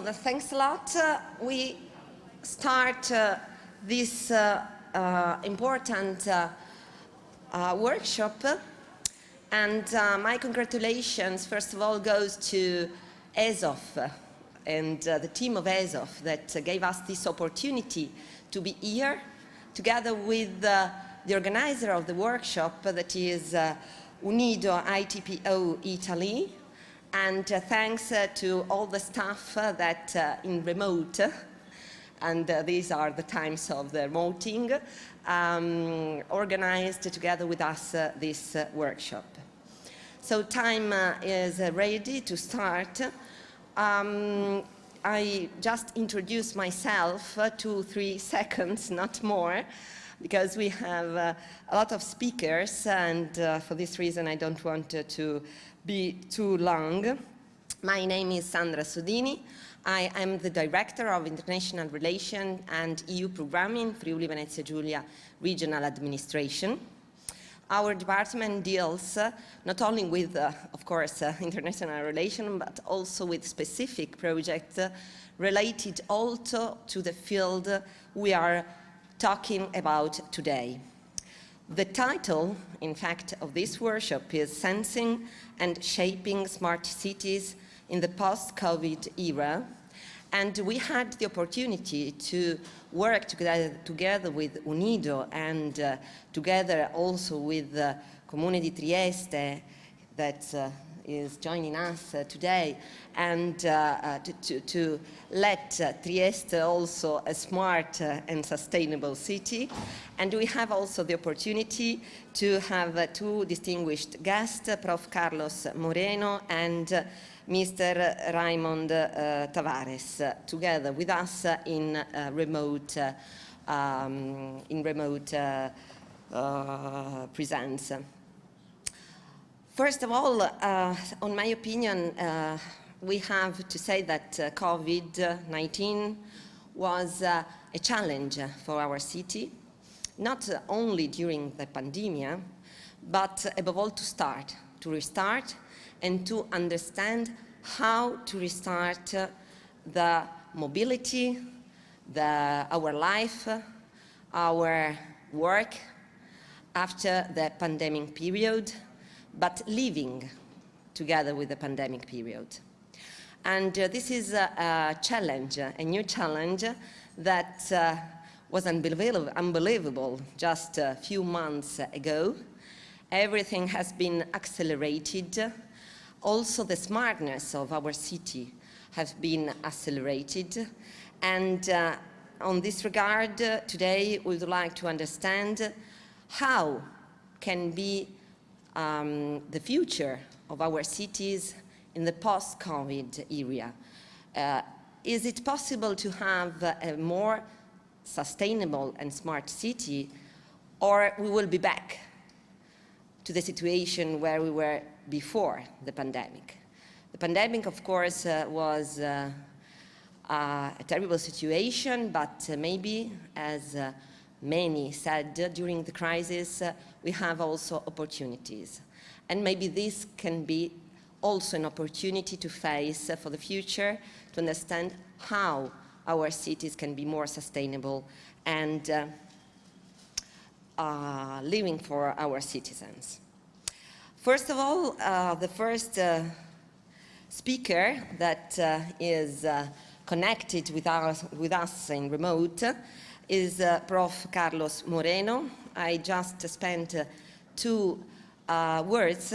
Thanks a lot. We start this important workshop, and my congratulations, first of all, goes to ESOF and the team of ESOF that gave us this opportunity to be here, together with the organizer of the workshop, that is UNIDO ITPO Italy. And thanks to all the staff that in remote, and these are the times of the remoting, organized together with us this workshop. So time is ready to start. I just introduce myself 2-3 seconds, not more, because we have a lot of speakers, and for this reason I don't want to be too long. My name is Sandra Sodini. I am the Director of International Relations and EU Programming, Friuli Venezia Giulia Regional Administration. Our department deals not only with, of course, international relations, but also with specific projects related also to the field we are talking about today. The title, in fact, of this workshop is Sensing and Shaping Smart Cities in the Post-COVID Era. And we had the opportunity to work together with UNIDO and together also with Comune di Trieste, that is joining us today, and to let Trieste also a smart and sustainable city. And we have also the opportunity to have two distinguished guests, Prof. Carlos Moreno and Mr. Raymond Tavares, together with us in remote presence. First of all, on my opinion, we have to say that COVID-19 was a challenge for our city, not only during the pandemic, but above all to restart, and to understand how to restart the mobility, our life, our work after the pandemic period, but living together with the pandemic period. And this is a challenge, a new challenge that was unbelievable just a few months ago. Everything has been accelerated. Also, the smartness of our city has been accelerated. And on this regard, today we would like to understand how can be the future of our cities in the post-COVID era. Is it possible to have a more sustainable and smart city, or we will be back to the situation where we were before the pandemic? The pandemic, of course, was a terrible situation, but maybe, as many said during the crisis, we have also opportunities. And maybe this can be also an opportunity to face for the future, to understand how our cities can be more sustainable and living for our citizens. First of all, the first speaker that is connected with us in remote is Prof. Carlos Moreno. I just spent 2 words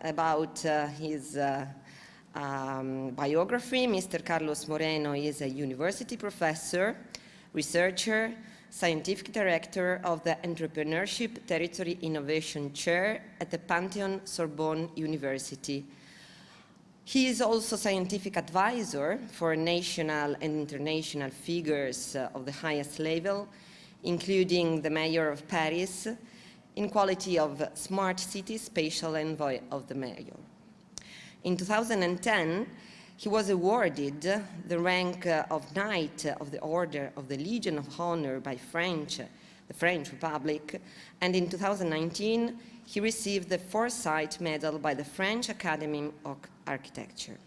about his biography. Mr. Carlos Moreno is a university professor, researcher, scientific director of the Entrepreneurship Territory Innovation Chair at the Pantheon-Sorbonne University. He is also scientific advisor for national and international figures of the highest level, including the Mayor of Paris, in quality of Smart City Spatial Envoy of the Mayor. In 2010, he was awarded the rank of Knight of the Order of the Legion of Honor by the French Republic, and in 2019, he received the Foresight Medal by the French Academy of Architecture.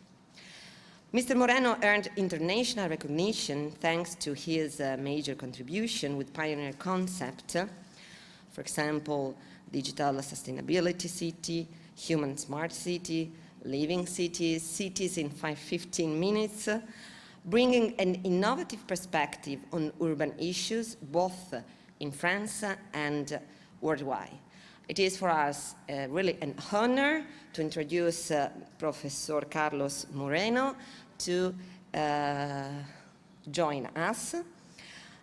Mr. Moreno earned international recognition thanks to his major contribution with pioneer concept, for example, digital sustainability city, human smart city, living cities, cities in 15 minutes, bringing an innovative perspective on urban issues, both in France and worldwide. It is for us really an honor to introduce Professor Carlos Moreno to join us.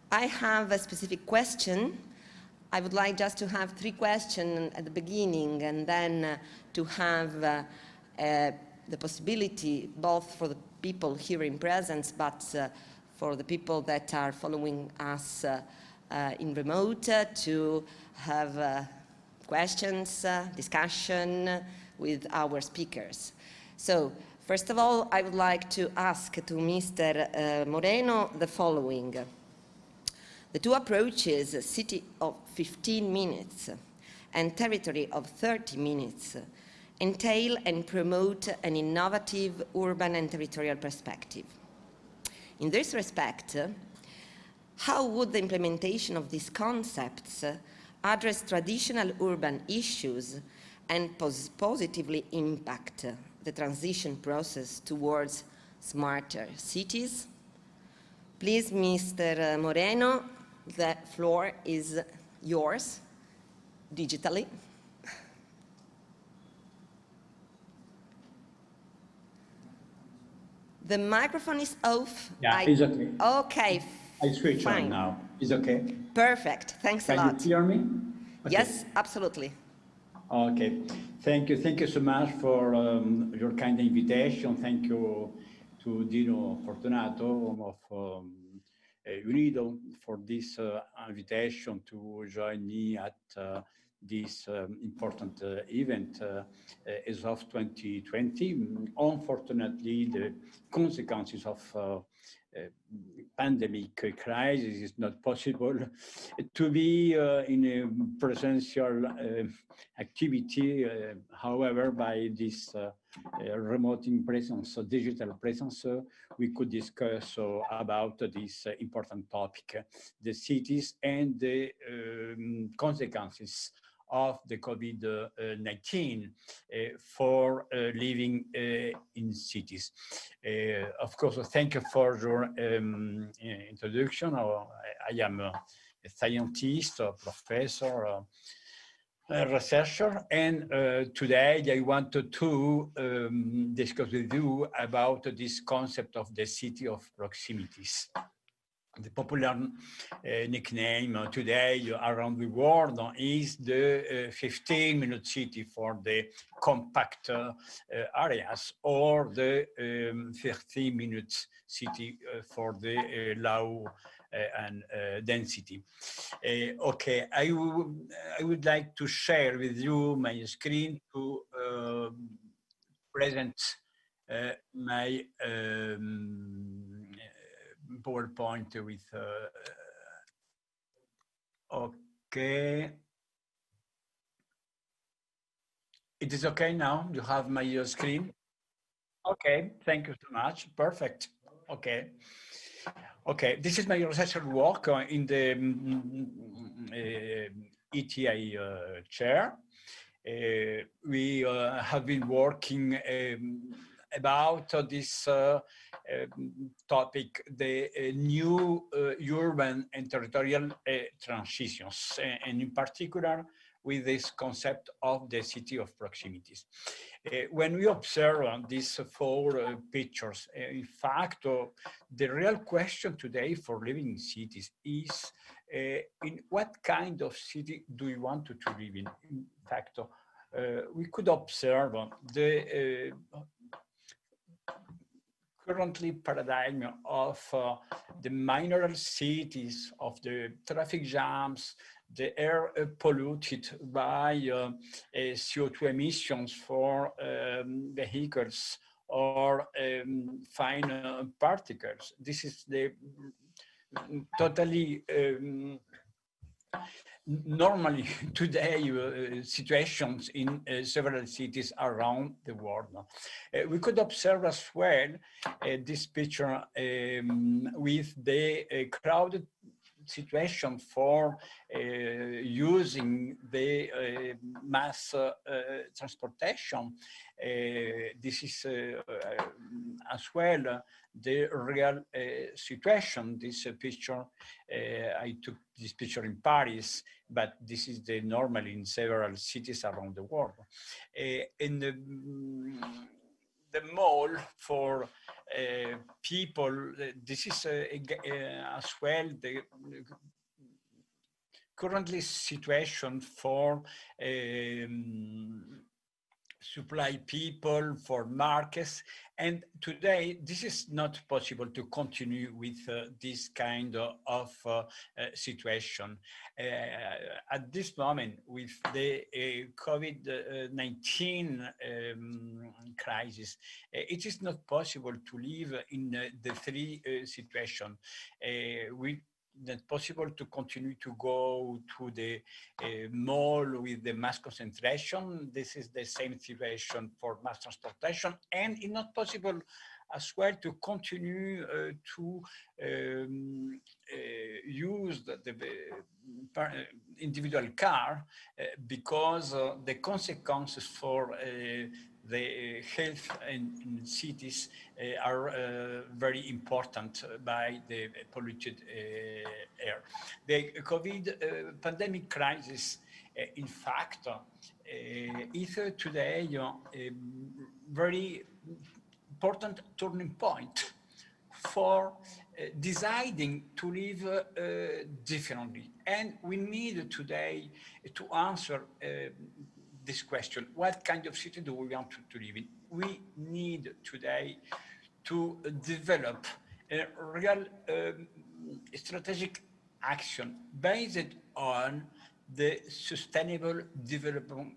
I have a specific question. I would like just to have 3 questions at the beginning, and then to have the possibility both for the people here in presence, but for the people that are following us in remote, to have questions, discussion with our speakers. So, first of all, I would like to ask to Mr. Moreno the following. The 2 approaches, city of 15 minutes and territory of 30 minutes, entail and promote an innovative urban and territorial perspective. In this respect, how would the implementation of these concepts address traditional urban issues and positively impact the transition process towards smarter cities? Please, Mr. Moreno, the floor is yours, digitally. The microphone is off. Yeah, it's okay. Okay. I switch fine. on now. It's okay? Perfect. Thanks a lot. Can you hear me? Okay. Yes, absolutely. Okay. Thank you. Thank you so much for your kind invitation. Thank you to Dino Fortunato of UNIDO for this invitation to join me at this important event as of 2020. Unfortunately, the consequences of pandemic crisis is not possible to be in a presential activity. However, by this remote presence, digital presence, we could discuss about this important topic, the cities and the consequences of the COVID-19 for living in cities. Of course, thank you for your introduction. I am a scientist, a professor, a researcher, and today I wanted to discuss with you about this concept of the city of proximities. The popular nickname today around the world is the 15-minute city for the compact areas, or the 30-minute city for the low and density. Okay, I would like to share with you my screen to present my PowerPoint with, okay. It is okay now? You have my screen? Okay, thank you so much. Perfect. Okay. Okay, this is my research work in the ETI chair. We have been working about this topic, the new urban and territorial transitions, and in particular with this concept of the city of proximities. When we observe these 4 pictures, in fact, the real question today for living in cities is in what kind of city do we want to live in? In fact, we could observe the currently paradigm of the minor cities, of the traffic jams, the air polluted by CO2 emissions for vehicles or fine particles. This is the totally normally today situations in several cities around the world. We could observe as well this picture with the crowded situation for using the mass transportation. This is as well the real situation. This picture, I took this picture in Paris, but this is the normal in several cities around the world. In the mall for people, this is as well the currently situation for supply people, for markets. And today, this is not possible to continue with this kind of situation. At this moment, with the COVID-19 crisis, it is not possible to live in the three situations. Not possible to continue to go to the mall with the mass concentration. This is the same situation for mass transportation, and it's not possible as well to continue to use the individual car because the consequences for the health in cities are very important by the polluted air. The COVID pandemic crisis, in fact, is today a very important turning point for deciding to live differently. And we need today to answer this question: what kind of city do we want to live in? We need today to develop a real strategic action based on the Sustainable Development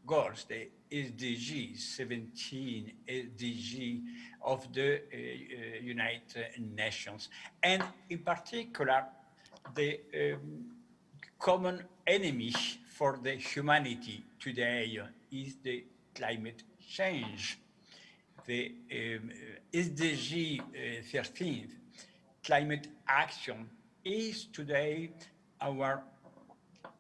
Goals, the SDG 17 SDG of the United Nations, and in particular the common enemy for the humanity today is the climate change. The SDG 13, climate action, is today our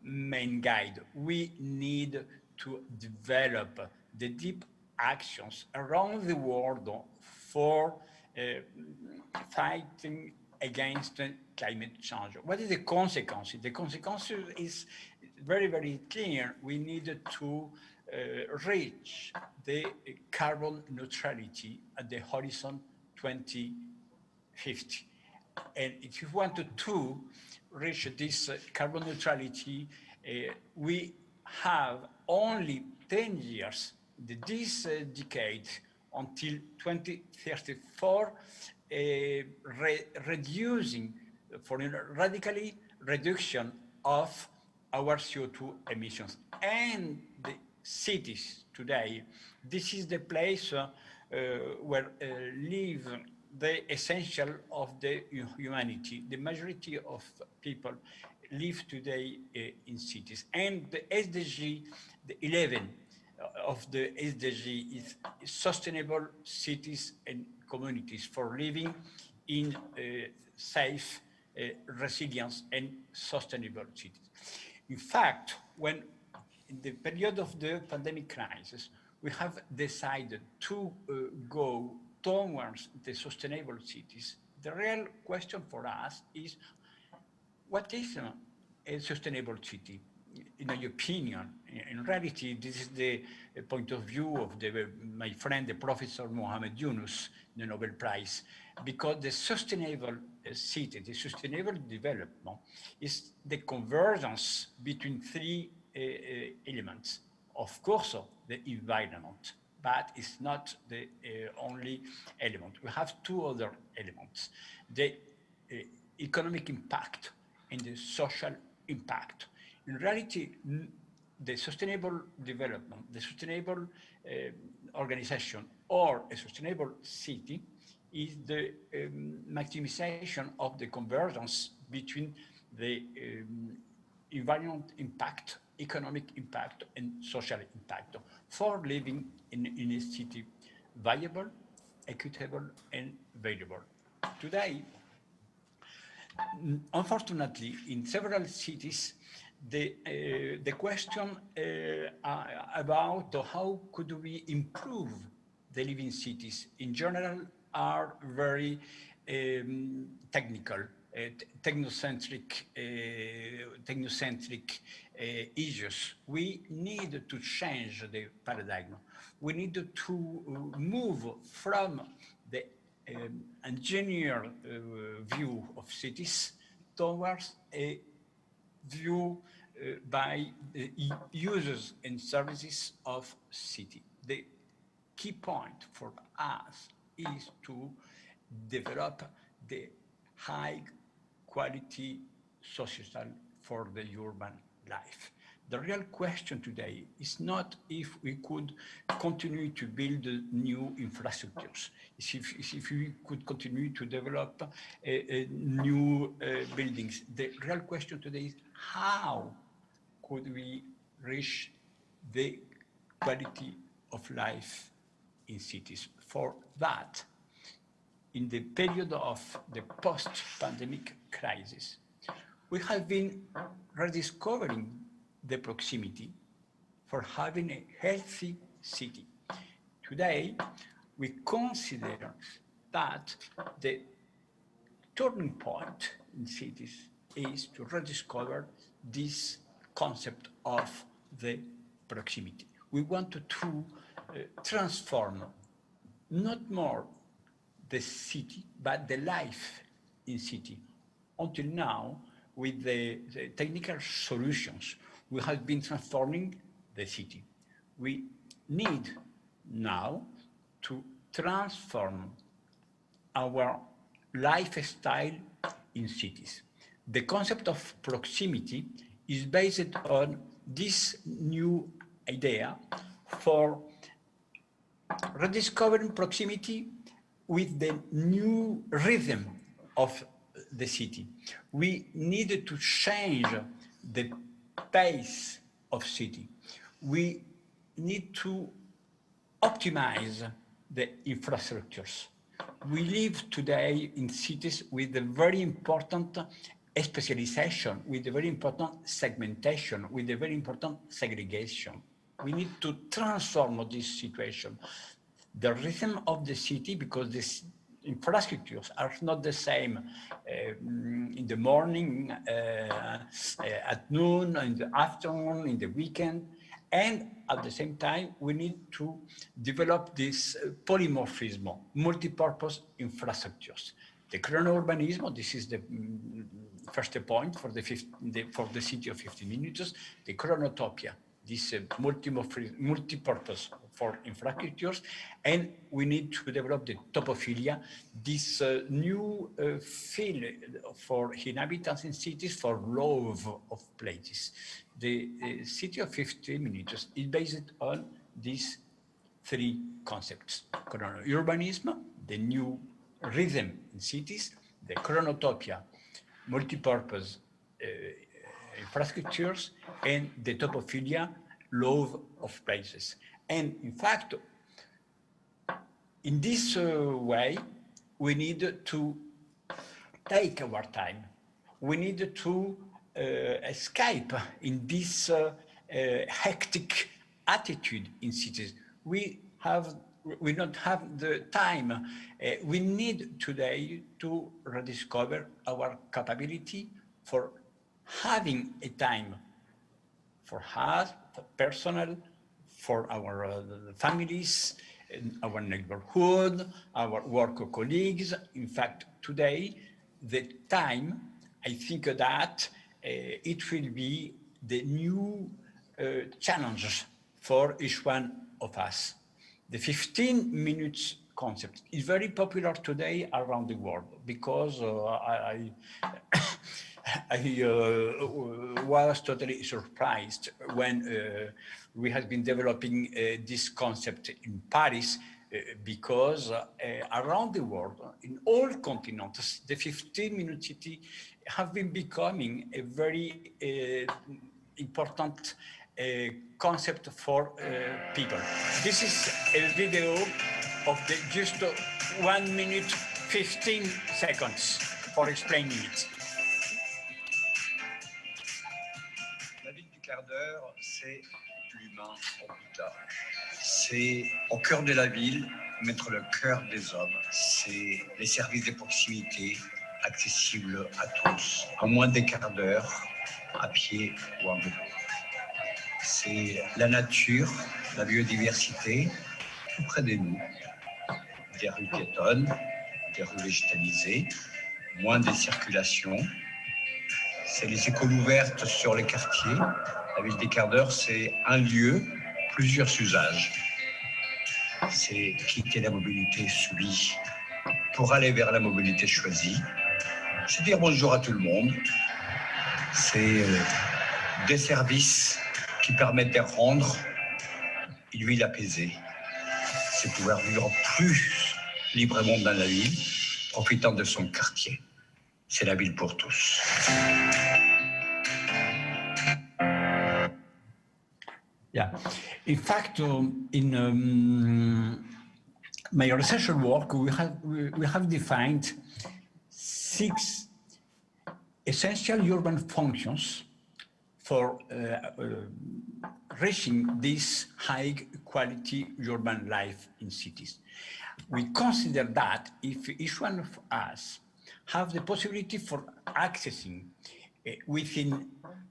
main guide. We need to develop the deep actions around the world for fighting against climate change. What is the consequence? The consequence is very, very clear. We need to reach the carbon neutrality at the horizon 2050. And if you wanted to reach this carbon neutrality, we have only 10 years, this decade, until 2034, reducing, for a radically reduction of our CO2 emissions. And the cities today, this is the place where live the essential of the humanity. The majority of people live today in cities. And the SDG, the 11 of the SDG is sustainable cities and communities for living in safe, resilient, and sustainable cities. In fact, when in the period of the pandemic crisis, we have decided to go towards the sustainable cities, the real question for us is, what is a sustainable city? In my opinion, in reality, this is the point of view of my friend, the Professor Mohamed Yunus, the Nobel Prize, because the sustainable city, the sustainable development, is the convergence between three elements. Of course, the environment, but it's not the only element. We have two other elements: the economic impact and the social impact. In reality, the sustainable development, the sustainable organization, or a sustainable city is the maximization of the convergence between the environment impact, economic impact, and social impact for living in a city viable, equitable, and valuable. Today, unfortunately, in several cities, the question about how could we improve the living cities in general are very technical, technocentric issues. We need to change the paradigm. We need to move from the engineer view of cities towards a view by the users and services of city. The key point for us is to develop the high quality societal for the urban life. The real question today is not if we could continue to build new infrastructures, if we could continue to develop new buildings. The real question today is how could we reach the quality of life in cities. For that, in the period of the post-pandemic crisis, we have been rediscovering the proximity for having a healthy city. Today, we consider that the turning point in cities is to rediscover this concept of the proximity. We want to transform not more the city, but the life in city. Until now, with the technical solutions, we have been transforming the city. We need now to transform our lifestyle in cities. The concept of proximity is based on this new idea for rediscovering proximity with the new rhythm of the city. We needed to change the pace of city. We need to optimize the infrastructures. We live today in cities with a very important specialization, with a very important segmentation, with a very important segregation. We need to transform this situation. The rhythm of the city, because these infrastructures are not the same in the morning, at noon, in the afternoon, in the weekend. And at the same time, we need to develop this polymorphism, multi-purpose infrastructures. The chrono-urbanism, this is the first point for the city of 15 minutes, the chronotopia, this multi-purpose for infrastructures, and we need to develop the topophilia, this new field for inhabitants in cities for love of places. The city of 15 minutes is based on these three concepts: chrono-urbanism, the new rhythm in cities, the chronotopia, multi-purpose infrastructures, and the topophilia, love of places. And in fact, in this way, we need to take our time. We need to escape in this hectic attitude in cities. We don't have the time. We need today to rediscover our capability for having a time for us, for personal, for our families, our neighborhood, our work colleagues. In fact, today, the time, I think that it will be the new challenge for each one of us. The 15 minutes concept is very popular today around the world because I was totally surprised when we have been developing this concept in Paris because around the world, in all continents, the 15-minute city have been becoming a very important concept for people. This is a video of the just 1 minute 15 seconds for explaining it. La ville du quart d'heure, c'est l'humain au plus tard. C'est au cœur de la ville, mettre le cœur des hommes. C'est les services de proximité accessibles à tous, en moins d'un quart d'heure, à pied ou en vélo. C'est la nature, la biodiversité, tout près de nous. Des rues piétonnes, des rues végétalisées, moins de circulation. C'est les écoles ouvertes sur les quartiers. La ville des quarts d'heure, c'est un lieu, plusieurs usages. C'est quitter la mobilité subie pour aller vers la mobilité choisie. C'est dire bonjour à tout le monde. C'est des services qui permettent de rendre une ville apaisée. C'est pouvoir vivre plus librement dans la ville, profitant de son quartier. C'est la ville pour tous. Yeah, in fact, in my research work, we have defined 6 essential urban functions for reaching this high quality urban life in cities. We consider that if each one of us have the possibility for accessing within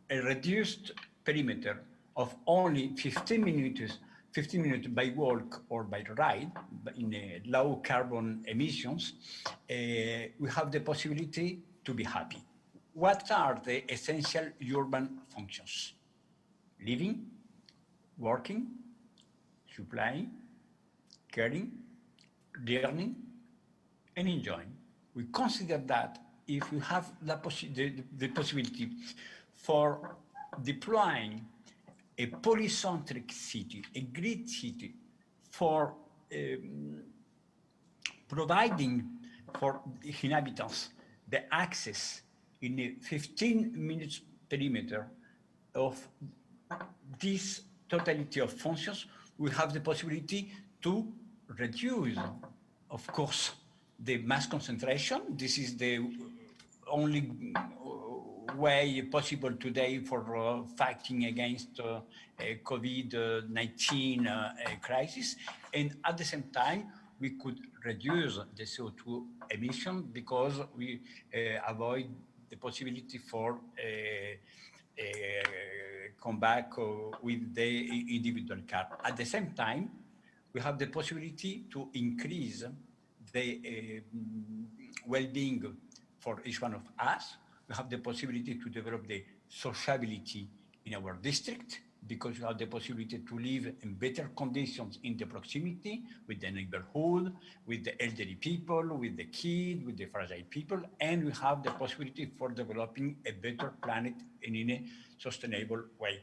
a reduced perimeter of only 15 minutes by walk or by ride in low carbon emissions, we have the possibility to be happy. What are the essential urban functions? Living, working, supplying, caring, learning, and enjoying. We consider that if we have the possibility for deploying a polycentric city, a grid city, for providing for inhabitants the access in a 15 minutes perimeter of this totality of functions, we have the possibility to reduce, of course, the mass concentration. This is the only way possible today for fighting against COVID-19 crisis. And at the same time, we could reduce the CO2 emission because we avoid the possibility for come back with the individual car. At the same time, we have the possibility to increase the well-being for each one of us. We have the possibility to develop the sociability in our district because we have the possibility to live in better conditions in the proximity with the neighborhood, with the elderly people, with the kids, with the fragile people, and we have the possibility for developing a better planet in a sustainable way.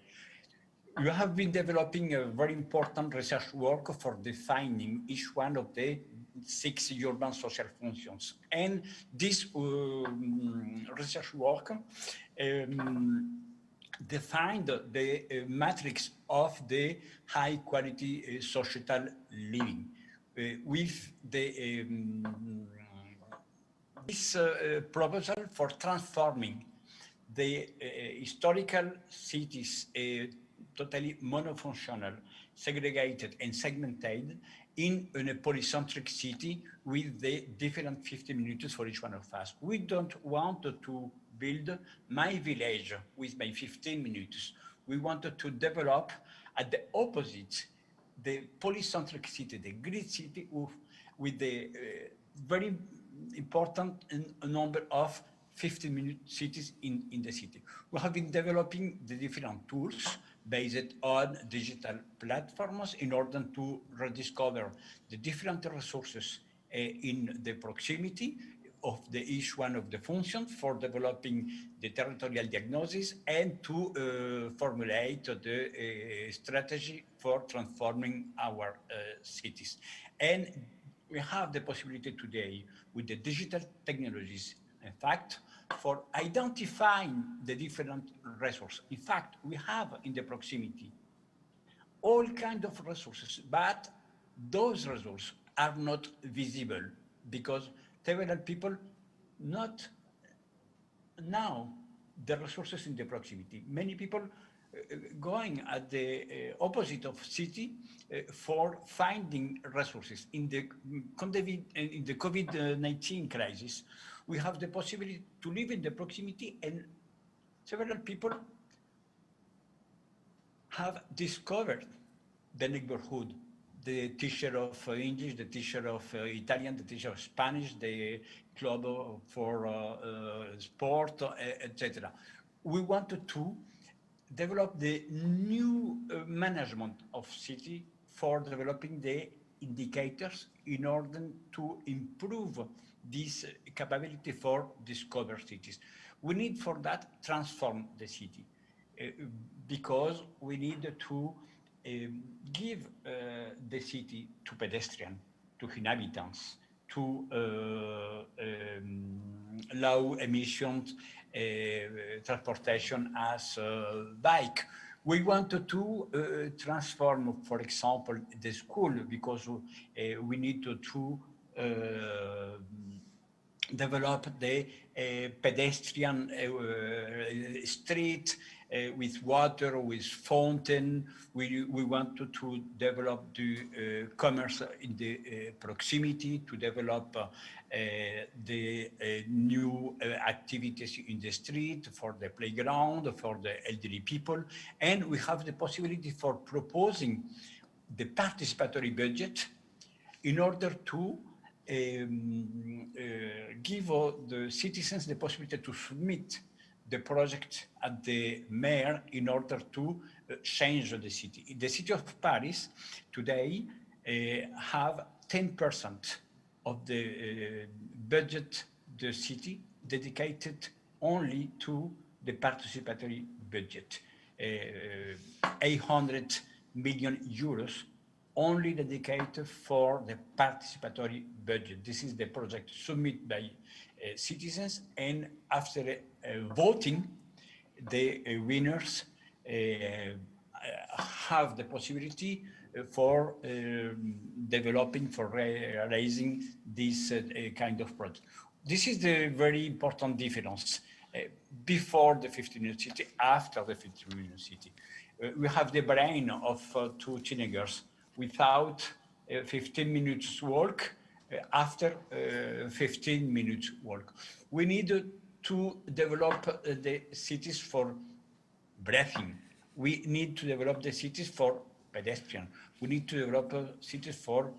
You have been developing a very important research work for defining each one of the 6 urban social functions. And this research work defined the matrix of the high quality societal living with the this proposal for transforming the historical cities totally monofunctional, segregated and segmented in a polycentric city with the different 50 minutes for each one of us. We don't want to build my village with my 15 minutes. We wanted to develop at the opposite, the polycentric city, the grid city with the very important number of 15-minute cities in the city. We have been developing the different tools based on digital platforms in order to rediscover the different resources in the proximity of each one of the functions for developing the territorial diagnosis and to formulate the strategy for transforming our cities. And we have the possibility today with the digital technologies, in fact, for identifying the different resources. In fact, we have in the proximity all kinds of resources, but those resources are not visible because several people not now the resources in the proximity. Many people going at the opposite of city for finding resources. In the COVID-19 crisis, we have the possibility to live in the proximity, and several people have discovered the neighborhood, the teacher of English, the teacher of Italian, the teacher of Spanish, the club for sport, etc. We wanted to develop the new management of city for developing the indicators in order to improve this capability for discover cities. We need for that transform the city because we need to give the city to pedestrian, to inhabitants, to low emissions transportation as bike. We wanted to transform, for example, the school because we need to develop the pedestrian street with water, with fountain. We want to develop the commerce in the proximity, to develop the new activities in the street, for the playground, for the elderly people. And we have the possibility for proposing the participatory budget in order to give the citizens the possibility to submit the project at the mayor in order to change the city. The city of Paris today have 10% of the budget the city dedicated only to the participatory budget. 800 million euros only dedicated for the participatory budget. This is the project submitted by citizens, and after voting, the winners have the possibility for developing, for raising this kind of project. This is the very important difference before the 15-minute city, after the 15-minute city. We have the brain of two teenagers without 15 minutes walk, after 15 minutes walk. We need to develop the cities for breathing. We need to develop the cities for pedestrian. We need to develop cities for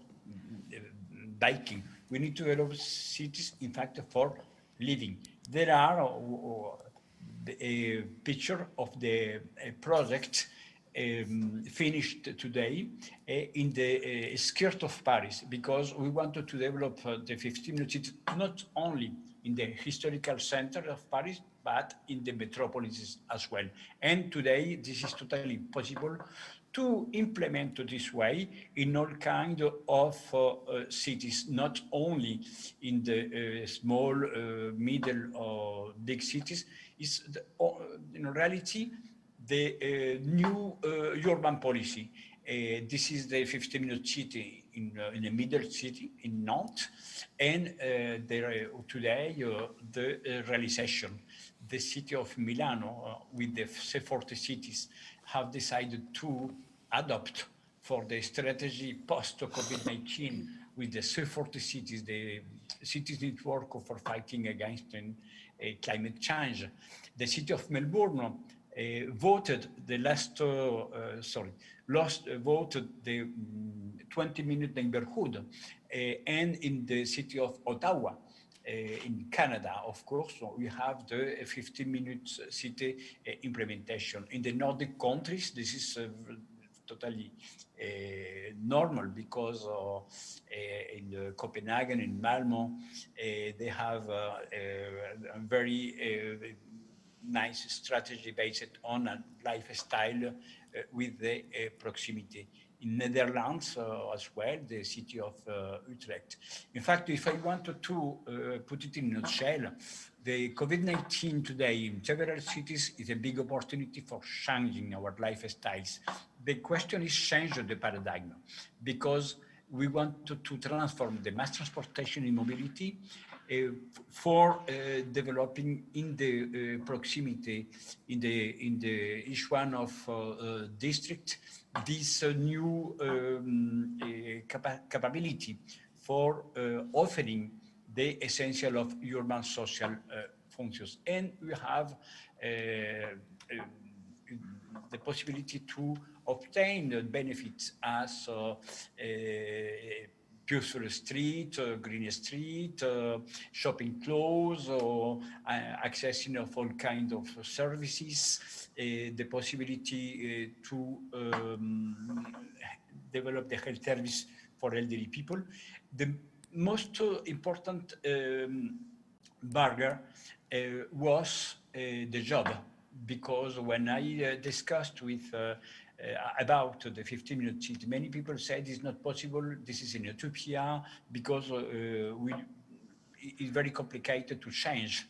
biking. We need to develop cities, in fact, for living. There are a picture of the project finished today in the skirt of Paris, because we wanted to develop the 15-minute city not only in the historical center of Paris, but in the metropolises as well. And today, this is totally possible to implement this way in all kinds of cities, not only in the small, middle, or big cities. It's in reality the new urban policy. This is the 15-minute city in the middle city in Nantes, and today the realization. The city of Milano with the C40 cities have decided to adopt for the strategy post-COVID-19 with the C40 cities, the cities network for fighting against climate change. The city of Melbourne voted the voted the 20-minute neighborhood, and in the city of Ottawa, in Canada, of course, we have the 15-minute city implementation. In the Nordic countries, this is totally normal, because in Copenhagen, in Malmö, they have a very nice strategy based on a lifestyle with the proximity. in Netherlands as well, the city of Utrecht. In fact, if I wanted to put it in a nutshell, the COVID-19 today in several cities is a big opportunity for changing our lifestyles. The question is change the paradigm, because we want to transform the mass transportation in mobility for developing in the proximity, in the each one of district, this new capability for offering the essential of urban social functions. And we have the possibility to obtain the benefits as peaceful street, green street, shopping clothes, or accessing of all kinds of services, the possibility to develop the health service for elderly people. The most important barrier was the job, because when I discussed with about the 15-minute city, many people said it's not possible, this is an utopia, because it's very complicated to change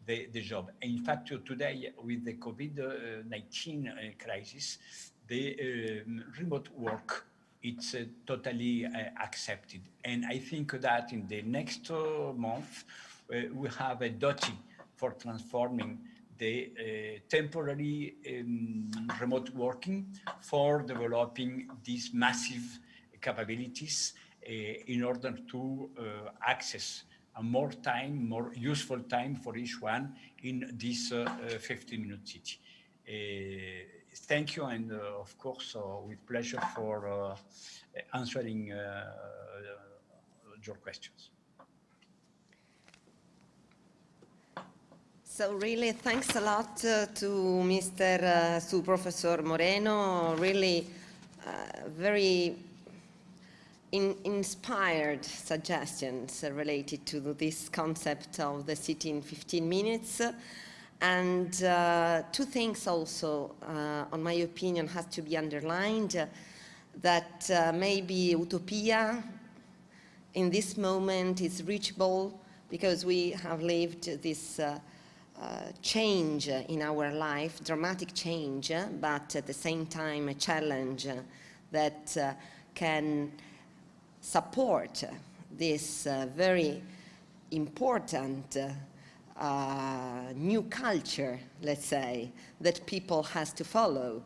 the job. And in fact, today, with the COVID-19 crisis, the remote work, it's totally accepted. And I think that in the next month, we have a duty for transforming the temporary remote working for developing these massive capabilities in order to access a more time, more useful time for each one in this 15-minute city. Thank you, and of course, with pleasure for answering your questions. So really, thanks a lot to Professor Moreno. Really, very inspired suggestions related to this concept of the city in 15 minutes. And two things also, on my opinion, has to be underlined, that maybe utopia in this moment is reachable because we have lived this change in our life, dramatic change, but at the same time a challenge that can support this very important new culture, let's say, that people has to follow,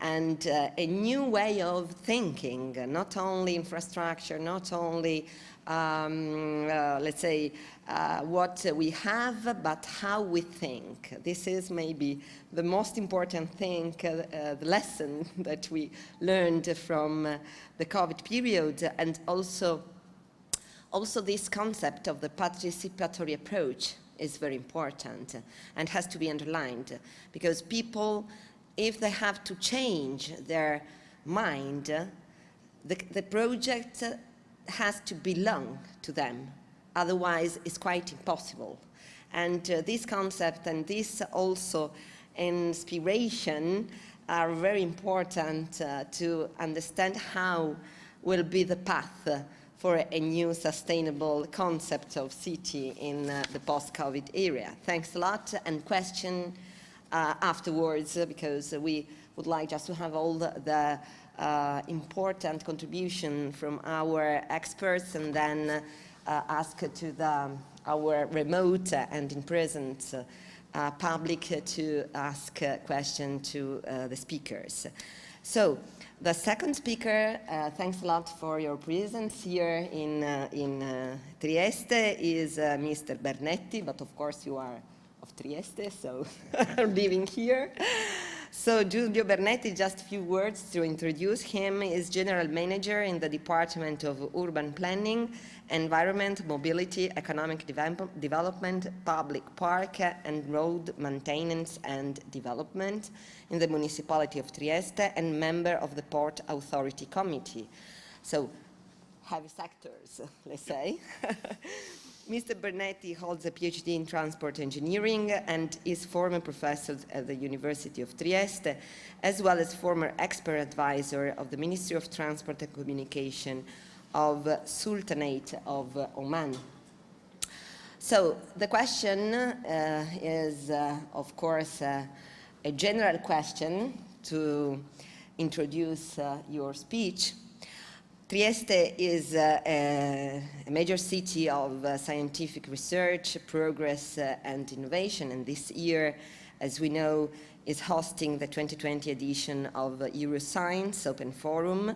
and a new way of thinking, not only infrastructure, not only let's say what we have, but how we think. This is maybe the most important thing, the lesson that we learned from the COVID period, and also this concept of the participatory approach is very important and has to be underlined, because people, if they have to change their mind, the project has to belong to them. Otherwise, it's quite impossible. And this concept and this also inspiration are very important to understand how will be the path for a new sustainable concept of city in the post-COVID era. Thanks a lot, and question afterwards, because we would like just to have all the important contribution from our experts, and then ask to our remote and in present public to ask a question to the speakers. So the second speaker, thanks a lot for your presence here in Trieste, is Mr. Bernetti, but of course you are of Trieste, so living here. So Giulio Bernetti, just a few words to introduce him, is General Manager in the Department of Urban Planning, Environment, Mobility, Economic Development, Public Park and Road Maintenance and Development in the Municipality of Trieste, and member of the Port Authority Committee. So heavy sectors, let's say. Mr. Bernetti holds a PhD in transport engineering and is former professor at the University of Trieste, as well as former expert advisor of the Ministry of Transport and Communication of Sultanate of Oman. So the question is, of course, a general question to introduce your speech. Trieste is a major city of scientific research, progress, and innovation, and this year, as we know, is hosting the 2020 edition of Euroscience Open Forum.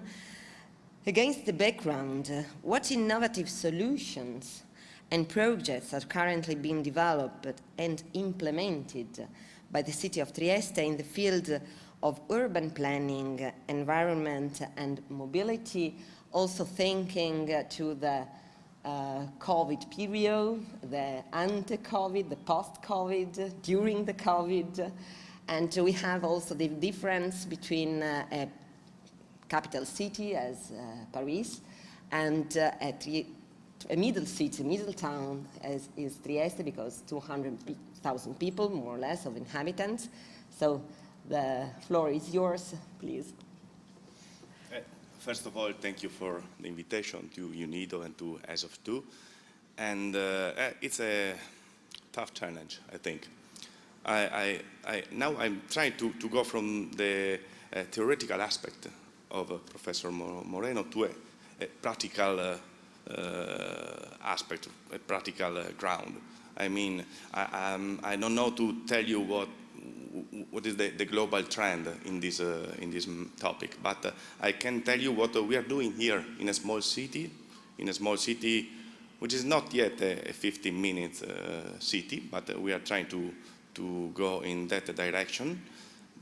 Against the background, what innovative solutions and projects are currently being developed and implemented by the city of Trieste in the field of urban planning, environment, and mobility, also thinking to the COVID period, the ante-COVID, the post-COVID, during the COVID, and we have also the difference between a capital city as Paris and a middle city, middle town as is Trieste, because 200,000 people, more or less, of inhabitants. So the floor is yours, please. First of all, thank you for the invitation to UNIDO and to ASOF2. And it's a tough challenge, I think. Now I'm trying to go from the theoretical aspect of Professor Moreno to a practical aspect, a practical ground. I mean, I don't know to tell you what is the global trend in this topic, but I can tell you what we are doing here in a small city, which is not yet a 15-minute city, but we are trying to go in that direction.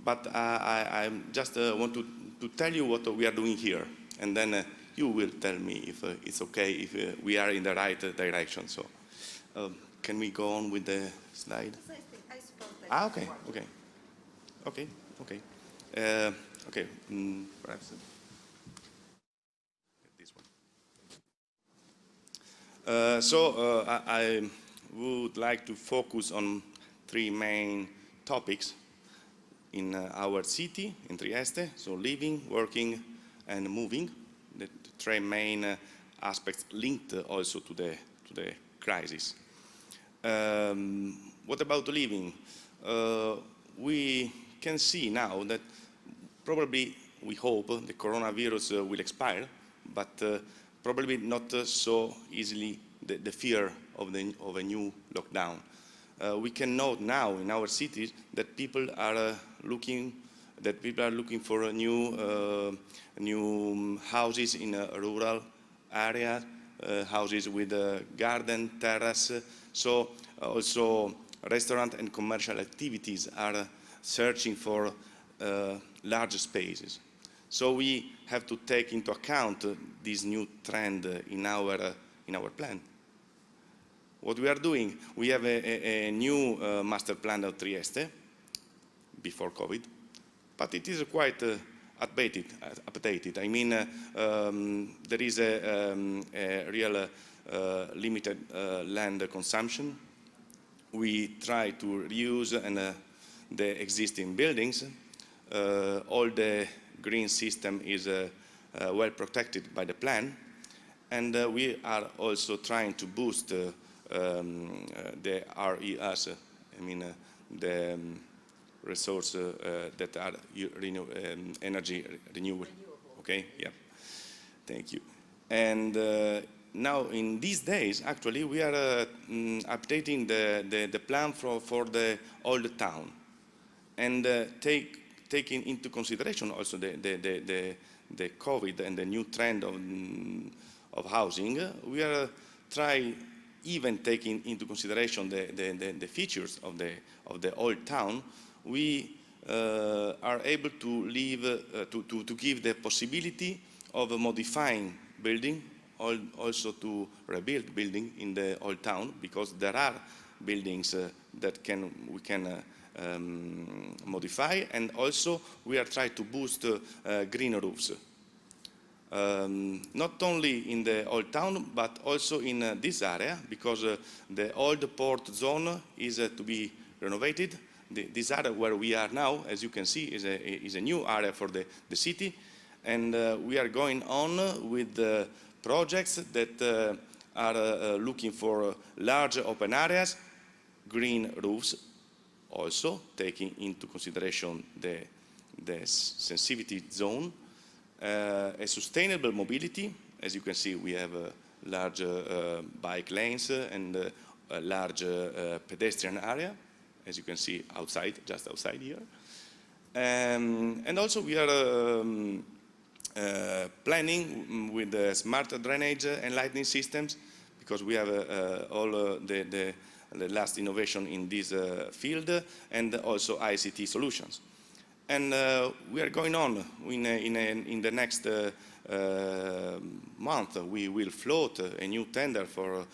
But I just want to tell you what we are doing here, and then you will tell me if it's okay, if we are in the right direction. So can we go on with the slide? I suppose that Okay. Perhaps this one. I would like to focus on three main topics in our city, in Trieste. So living, working, and moving. The three main aspects linked also to the crisis. What about living? We can see now that probably, we hope, the coronavirus will expire, but probably not so easily the fear of a new lockdown. We can note now in our cities that people are looking for new houses in rural areas, houses with a garden, terrace. So also restaurant and commercial activities are searching for large spaces. So we have to take into account this new trend in our plan. What we are doing, we have a new master plan of Trieste before COVID, but it is quite updated. I mean, there is a real limited land consumption. We try to reuse the existing buildings. All the green system is well protected by the plan, and we are also trying to boost the RES, I mean the resource that are energy renewable. Okay, yeah, thank you. And now in these days, actually, we are updating the plan for the old town, and taking into consideration also the COVID and the new trend of housing. We are even taking into consideration the features of the old town. We are able to give the possibility of modifying building, also to rebuild building in the old town, because there are buildings that we can modify, and also we are trying to boost green roofs. not only in the old town, but also in this area, because the old port zone is to be renovated. This area where we are now, as you can see, is a new area for the city. And we are going on with projects that are looking for large open areas, green roofs, also taking into consideration the sensitivity zone, a sustainable mobility. As you can see, we have large bike lanes and a large pedestrian area, as you can see outside, just outside here. And also we are planning with smart drainage and lighting systems, because we have all the last innovation in this field, and also ICT solutions. And we are going on in the next month. We will float a new tender for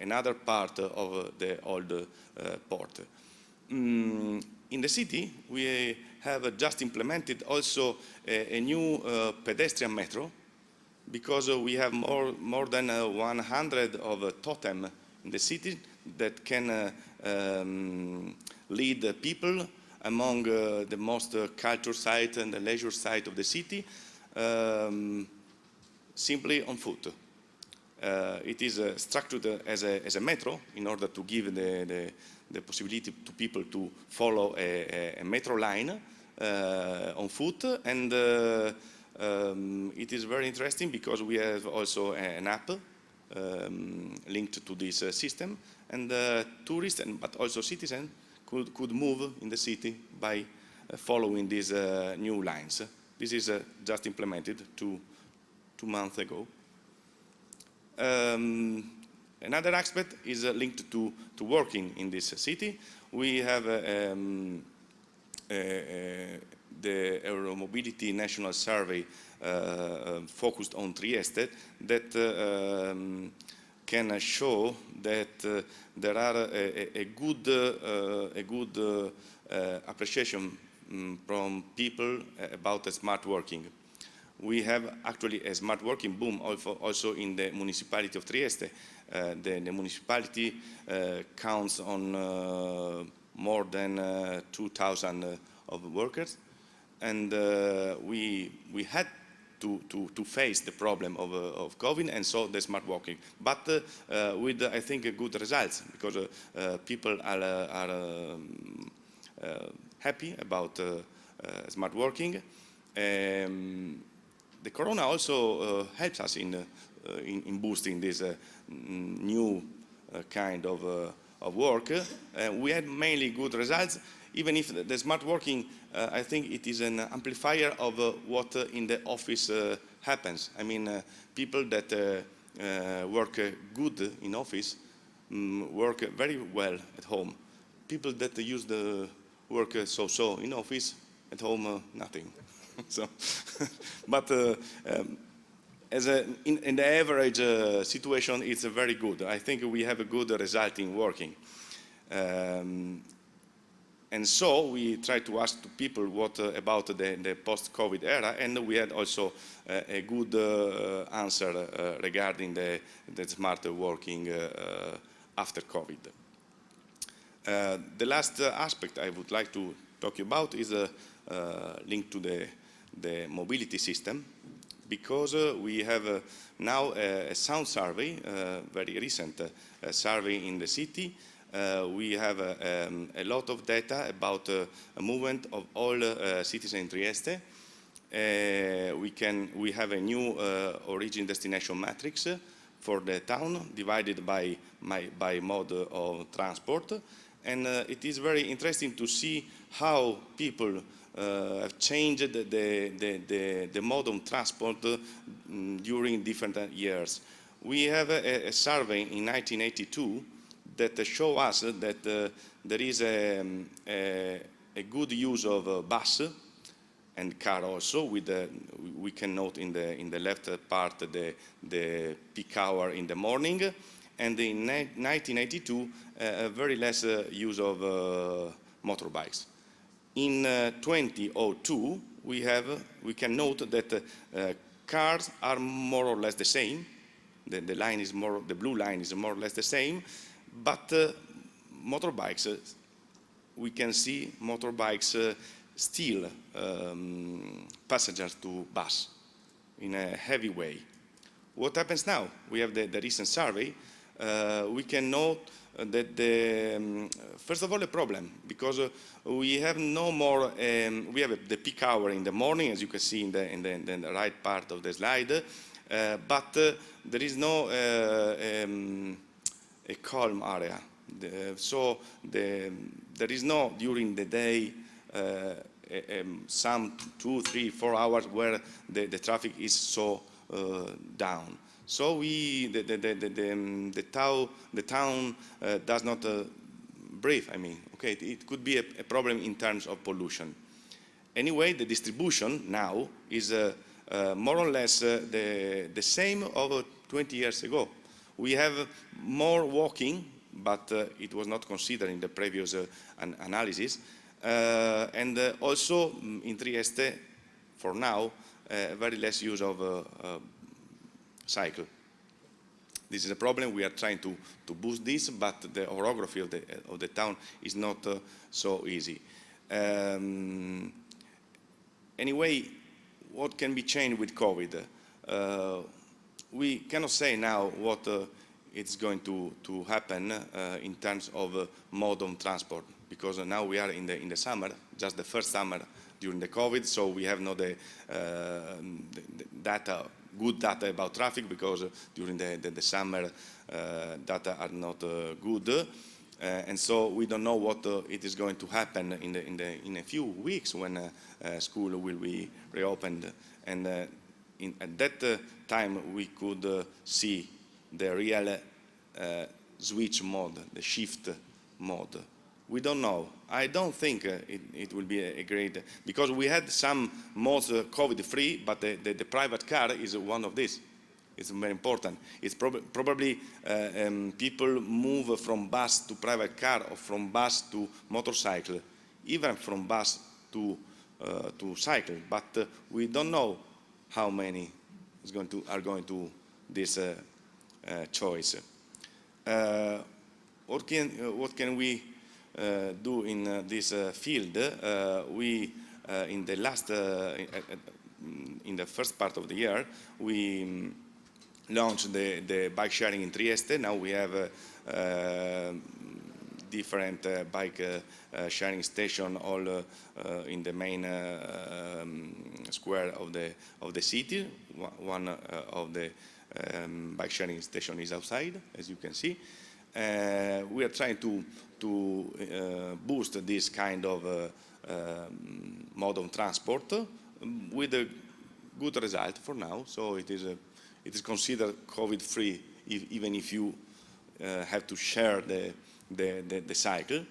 another part of the old port. In the city, we have just implemented also a new pedestrian metro, because we have more than 100 of totem in the city that can lead people among the most culture site and the leisure site of the city, simply on foot. It is structured as a metro in order to give the possibility to people to follow a metro line on foot, and it is very interesting because we have also an app linked to this system, and tourists but also citizens could move in the city by following these new lines. This is just implemented two months ago. Another aspect is linked to working in this city. We have the Euromobility National Survey focused on Trieste that can show that there are a good appreciation from people about smart working. We have actually a smart working boom also in the municipality of Trieste. The municipality counts on more than 2,000 of workers, and we had to face the problem of COVID, and so the smart working, but with I think good results, because people are happy about smart working. The corona also helps us in boosting this new kind of work. We had mainly good results, even if the smart working, I think it is an amplifier of what in the office happens. I mean, people that work good in office work very well at home. People that use the work so-so in office, at home nothing. So, but as in the average situation, it's very good. I think we have a good result in working. And so we try to ask to people what about the post-COVID era, and we had also a good answer regarding the smart working after COVID. The last aspect I would like to talk about is linked to the mobility system, because we have now a sound survey, very recent survey in the city. We have a lot of data about a movement of all citizens in Trieste. We have a new origin destination matrix for the town, divided by mode of transport, and it is very interesting to see how people have changed the mode of transport during different years. We have a survey in 1982 that show us that there is a good use of bus and car also. We can note in the left part the peak hour in the morning, and in 1982 very less use of motorbikes. In 2002 we can note that cars are more or less the same. The blue line is more or less the same, but motorbikes, we can see motorbikes steal passengers to bus in a heavy way. What happens now? We have the recent survey. We can note that first of all, a problem, because we have no more, we have the peak hour in the morning, as you can see in the right part of the slide, but there is no a calm area. There is no, during the day, some 2, 3, 4 hours where the traffic is so down. So the town does not breathe. I mean, okay, it could be a problem in terms of pollution. Anyway, the distribution now is more or less the same of 20 years ago. We have more walking, but it was not considered in the previous analysis. And also in Trieste, for now, very less use of cycle. This is a problem. We are trying to boost this, but the orography of the town is not so easy. Anyway, what can be changed with COVID? We cannot say now what it's going to happen in terms of mode of transport, because now we are in the summer, just the first summer during the COVID, so we have not the data, good data about traffic, because during the summer data are not good, and so we don't know what it is going to happen in a few weeks when school will be reopened, and at that time we could see the real switch mode, the shift mode. We don't know. I don't think it will be a great, because we had some modes COVID-free, but the private car is one of these. It's very important. It's probably people move from bus to private car, or from bus to motorcycle, even from bus to cycle. But we don't know how many are going to this choice. What can we do in this field? We in the first part of the year, we launched the bike sharing in Trieste. Now we have different bike sharing station all in the main square of the city. One of the bike sharing station is outside, as you can see. We are trying to boost this kind of mode of transport with a good result for now. So it is considered COVID-free, even if you have to share the cycle.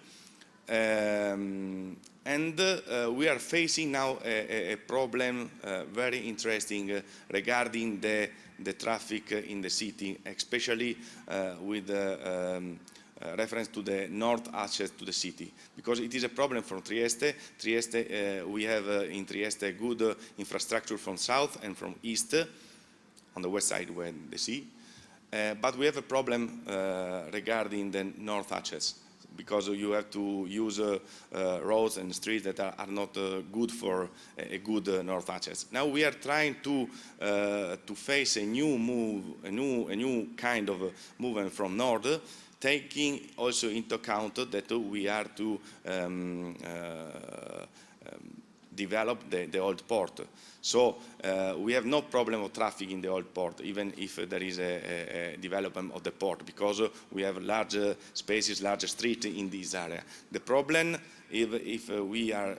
And we are facing now a problem very interesting regarding the traffic in the city, especially with reference to the north access to the city, because it is a problem for Trieste. We have in Trieste good infrastructure from south and from east, on the west side where the sea, but we have a problem regarding the north access, because you have to use roads and streets that are not good for a good north access. Now we are trying to face a new move, a new kind of movement from north, taking also into account that we are to develop the old port. So we have no problem of traffic in the old port, even if there is a development of the port, because we have large spaces, large streets in this area. The problem, if we are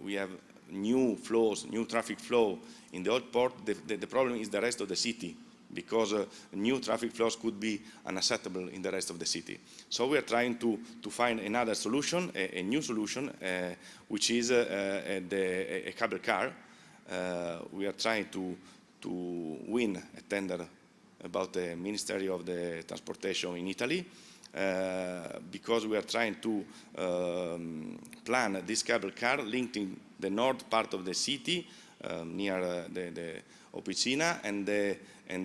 we have new flows, new traffic flow in the old port, the problem is the rest of the city, because new traffic flows could be unacceptable in the rest of the city. So we are trying to find another solution, a new solution, which is a cable car. We are trying to win a tender about the Ministry of the Transportation in Italy, because we are trying to plan this cable car linking the north part of the city near the Officina and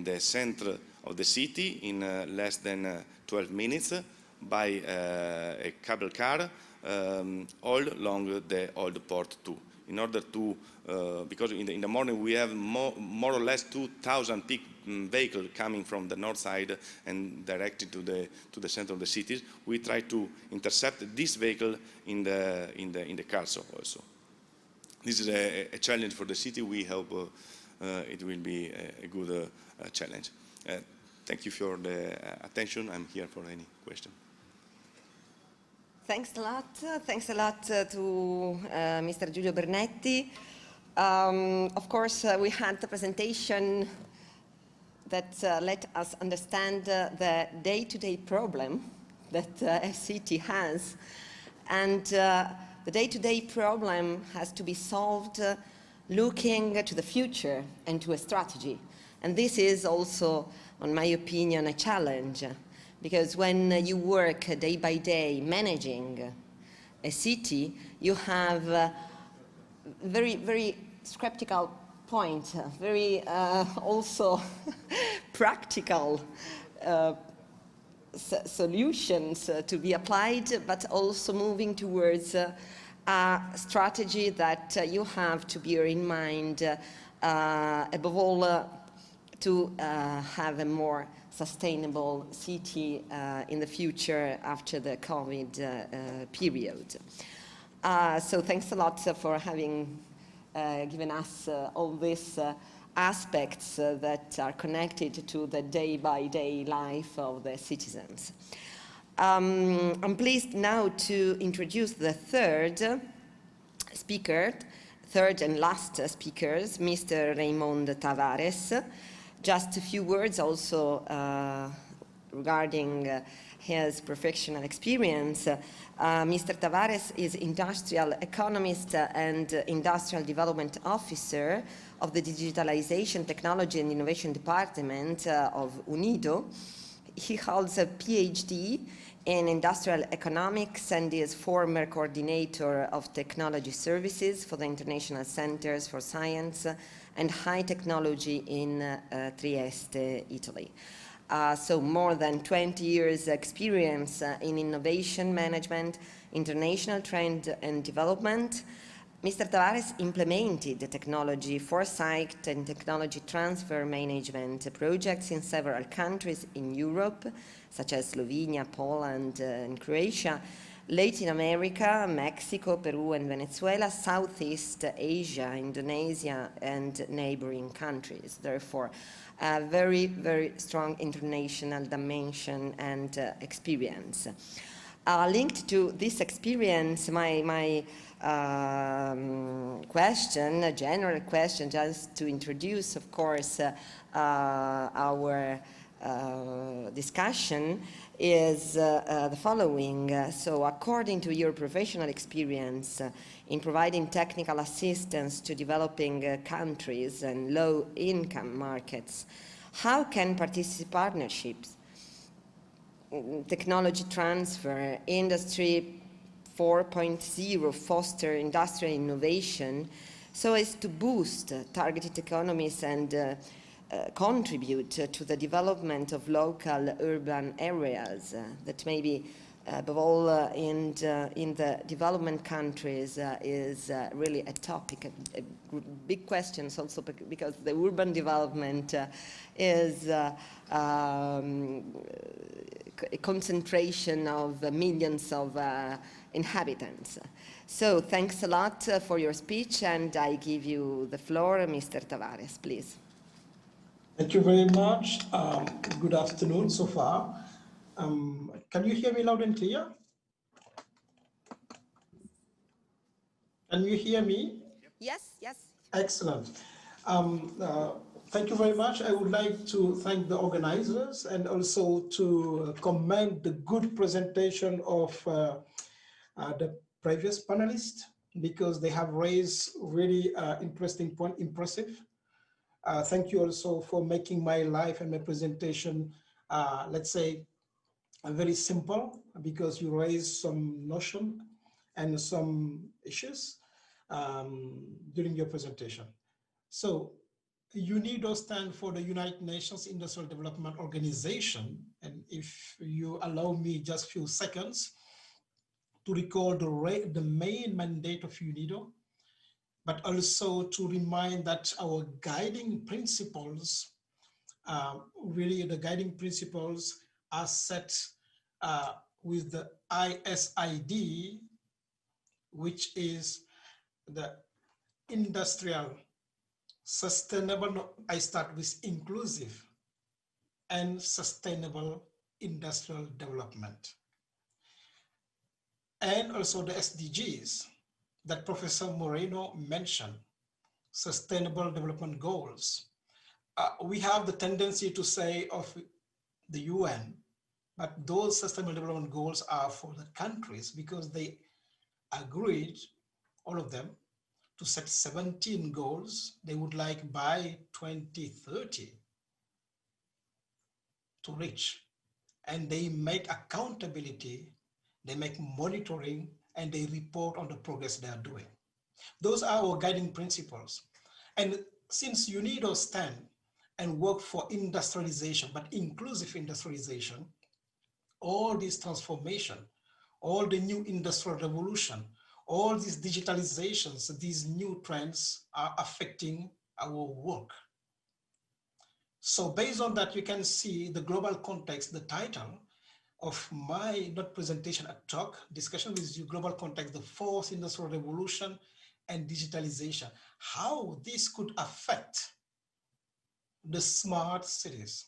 the center of the city in less than 12 minutes by a cable car all along the old port too. In order to, because in the morning we have more or less 2,000 vehicles coming from the north side and directed to the center of the city, we try to intercept this vehicle in the cars also. This is a challenge for the city. We hope it will be a good challenge. Thank you for the attention. I'm here for any question. Thanks a lot. Thanks a lot to Mr. Giulio Bernetti. Of course, we had the presentation that let us understand the day-to-day problem that a city has. And the day-to-day problem has to be solved looking to the future and to a strategy. And this is also, in my opinion, a challenge. Because when you work day by day managing a city, you have very, very skeptical point, very also practical solutions to be applied, but also moving towards a strategy that you have to bear in mind, above all, to have a more sustainable city in the future after the COVID period. So thanks a lot for having given us all these aspects that are connected to the day-by-day life of the citizens. I'm pleased now to introduce the third and last speakers, Mr. Raymond Tavares. Just a few words also regarding his professional experience. Mr. Tavares is industrial economist and industrial development officer of the Digitalization, Technology and Innovation Department of UNIDO. He holds a PhD in industrial economics and is former coordinator of technology services for the International Centers for Science and High Technology in Trieste, Italy. So more than 20 years experience in innovation management, international trend and development. Mr. Tavares implemented the technology foresight and technology transfer management projects in several countries in Europe, such as Slovenia, Poland, and Croatia, Latin America, Mexico, Peru, and Venezuela, Southeast Asia, Indonesia, and neighboring countries. Therefore, a very, very strong international dimension and experience. Linked to this experience, my question, a general question, just to introduce, of course, our discussion is the following. So according to your professional experience in providing technical assistance to developing countries and low-income markets, how can partnerships, technology transfer, industry 4.0 foster industrial innovation so as to boost targeted economies and contribute to the development of local urban areas that maybe above all in the development countries is really a topic, a big question also because the urban development is a concentration of millions of inhabitants. So thanks a lot for your speech, and I give you the floor, Mr. Tavares, please. Thank you very much. Good afternoon so far. Can you hear me loud and clear? Can you hear me? Yes, yes. Excellent. Thank you very much. I would like to thank the organizers and also to commend the good presentation of the previous panelists, because they have raised really interesting point, impressive. Thank you also for making my life and my presentation, let's say, very simple, because you raised some notion and some issues during your presentation. So UNIDO stands for the United Nations Industrial Development Organization. And if you allow me just a few seconds to recall the main mandate of UNIDO, but also to remind that our guiding principles, really the guiding principles are set with the ISID, which is the industrial sustainable, no, I start with inclusive and sustainable industrial development. And also the SDGs that Professor Moreno mentioned, sustainable development goals. We have the tendency to say of the UN, but those sustainable development goals are for the countries because they agreed, all of them, to set 17 goals they would like by 2030 to reach. And they make accountability, they make monitoring, and they report on the progress they are doing. Those are our guiding principles. And since UNIDO stand and work for industrialization, but inclusive industrialization, all this transformation, all the new industrial revolution, all these digitalizations, these new trends are affecting our work. So based on that, you can see the global context, the title of my not presentation, a talk, discussion with you, global context, the fourth industrial revolution and digitalization, how this could affect the smart cities.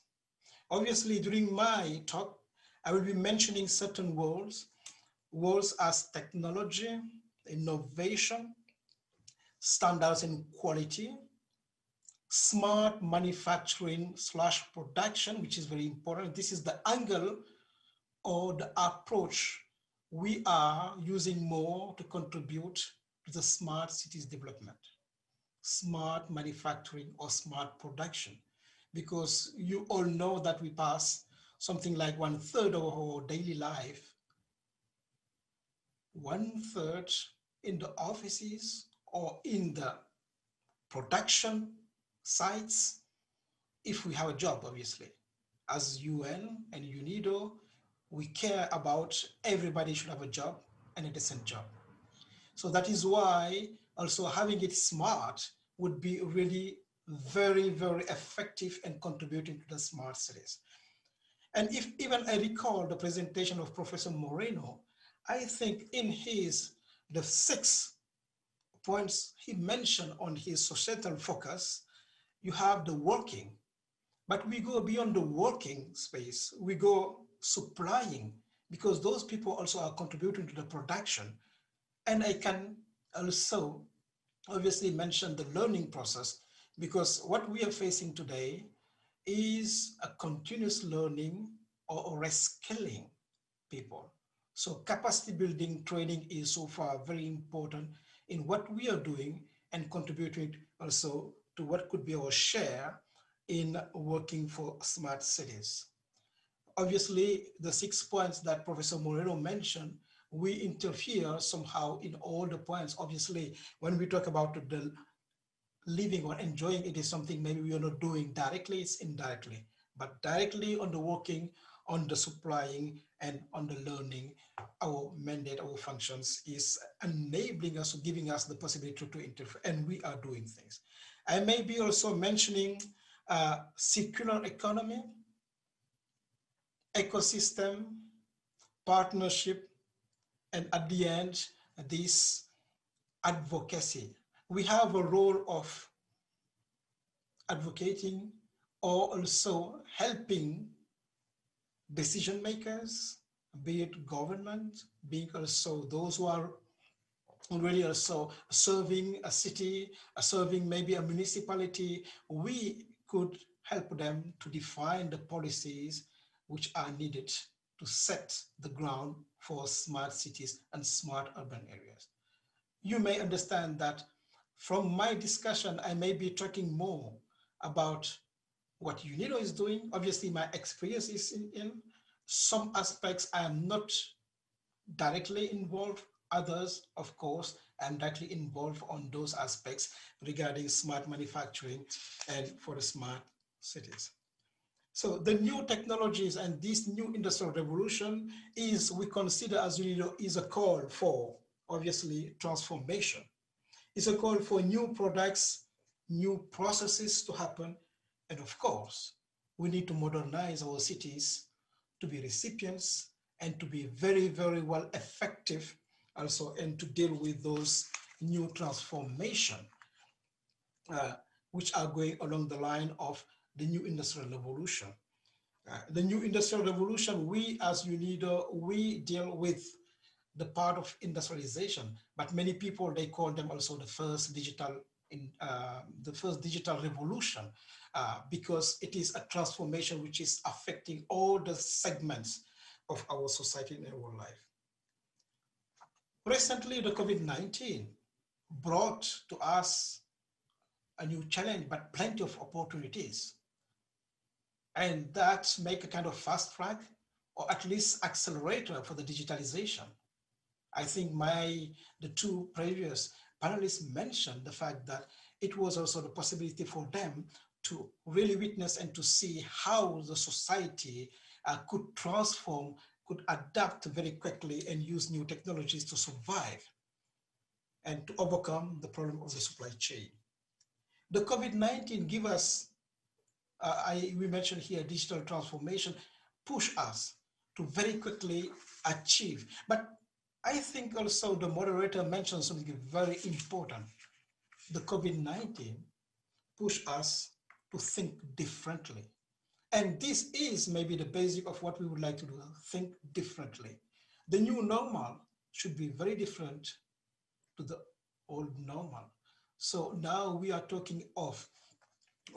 Obviously, during my talk, I will be mentioning certain words as technology, innovation, standards and quality, smart manufacturing / production, which is very important. This is the angle or the approach we are using more to contribute to the smart cities development, smart manufacturing or smart production, because you all know that we pass something like 1/3 of our daily life, 1/3 in the offices or in the production sites, if we have a job, obviously. As UN and UNIDO, we care about everybody should have a job and a decent job. So that is why also having it smart would be really very, very effective in contributing to the smart cities. And if even I recall the presentation of Professor Moreno, I think in the 6 points he mentioned on his societal focus, you have the working, but we go beyond the working space, we go supplying, because those people also are contributing to the production. And I can also obviously mention the learning process, because what we are facing today is a continuous learning or reskilling people. So capacity building training is so far very important in what we are doing and contributing also to what could be our share in working for smart cities. Obviously, the 6 points that Professor Moreno mentioned, we interfere somehow in all the points. Obviously, when we talk about the living or enjoying, it is something maybe we are not doing directly, it's indirectly, but directly on the working, on the supplying, and on the learning, our mandate, our functions is enabling us, giving us the possibility to interfere, and we are doing things. I may be also mentioning circular economy, ecosystem, partnership, and at the end, this advocacy. We have a role of advocating or also helping decision makers, be it government, being also those who are really also serving a city, serving maybe a municipality. We could help them to define the policies which are needed to set the ground for smart cities and smart urban areas. You may understand that from my discussion, I may be talking more about what UNIDO is doing. Obviously, my experience is in some aspects I am not directly involved, others, of course, I'm directly involved on those aspects regarding smart manufacturing and for the smart cities. So the new technologies and this new industrial revolution is, we consider as UNIDO, is a call for, obviously, transformation. It's a call for new products, new processes to happen. And of course, we need to modernize our cities to be recipients and to be very, very well effective also, and to deal with those new transformation which are going along the line of the new industrial revolution. The new industrial revolution, we as UNIDO, we deal with the part of industrialization, but many people, they call them also the first digital revolution, because it is a transformation which is affecting all the segments of our society and our life. Recently, the COVID-19 brought to us a new challenge, but plenty of opportunities. And that make a kind of fast track or at least accelerator for the digitalization. I think the two previous panelists mentioned the fact that it was also the possibility for them to really witness and to see how the society could transform, could adapt very quickly and use new technologies to survive and to overcome the problem of the supply chain. The COVID-19 give us, we mentioned here, digital transformation, push us to very quickly achieve. But I think also the moderator mentioned something very important. The COVID-19 pushed us to think differently. And this is maybe the basic of what we would like to do, think differently. The new normal should be very different to the old normal. So now we are talking of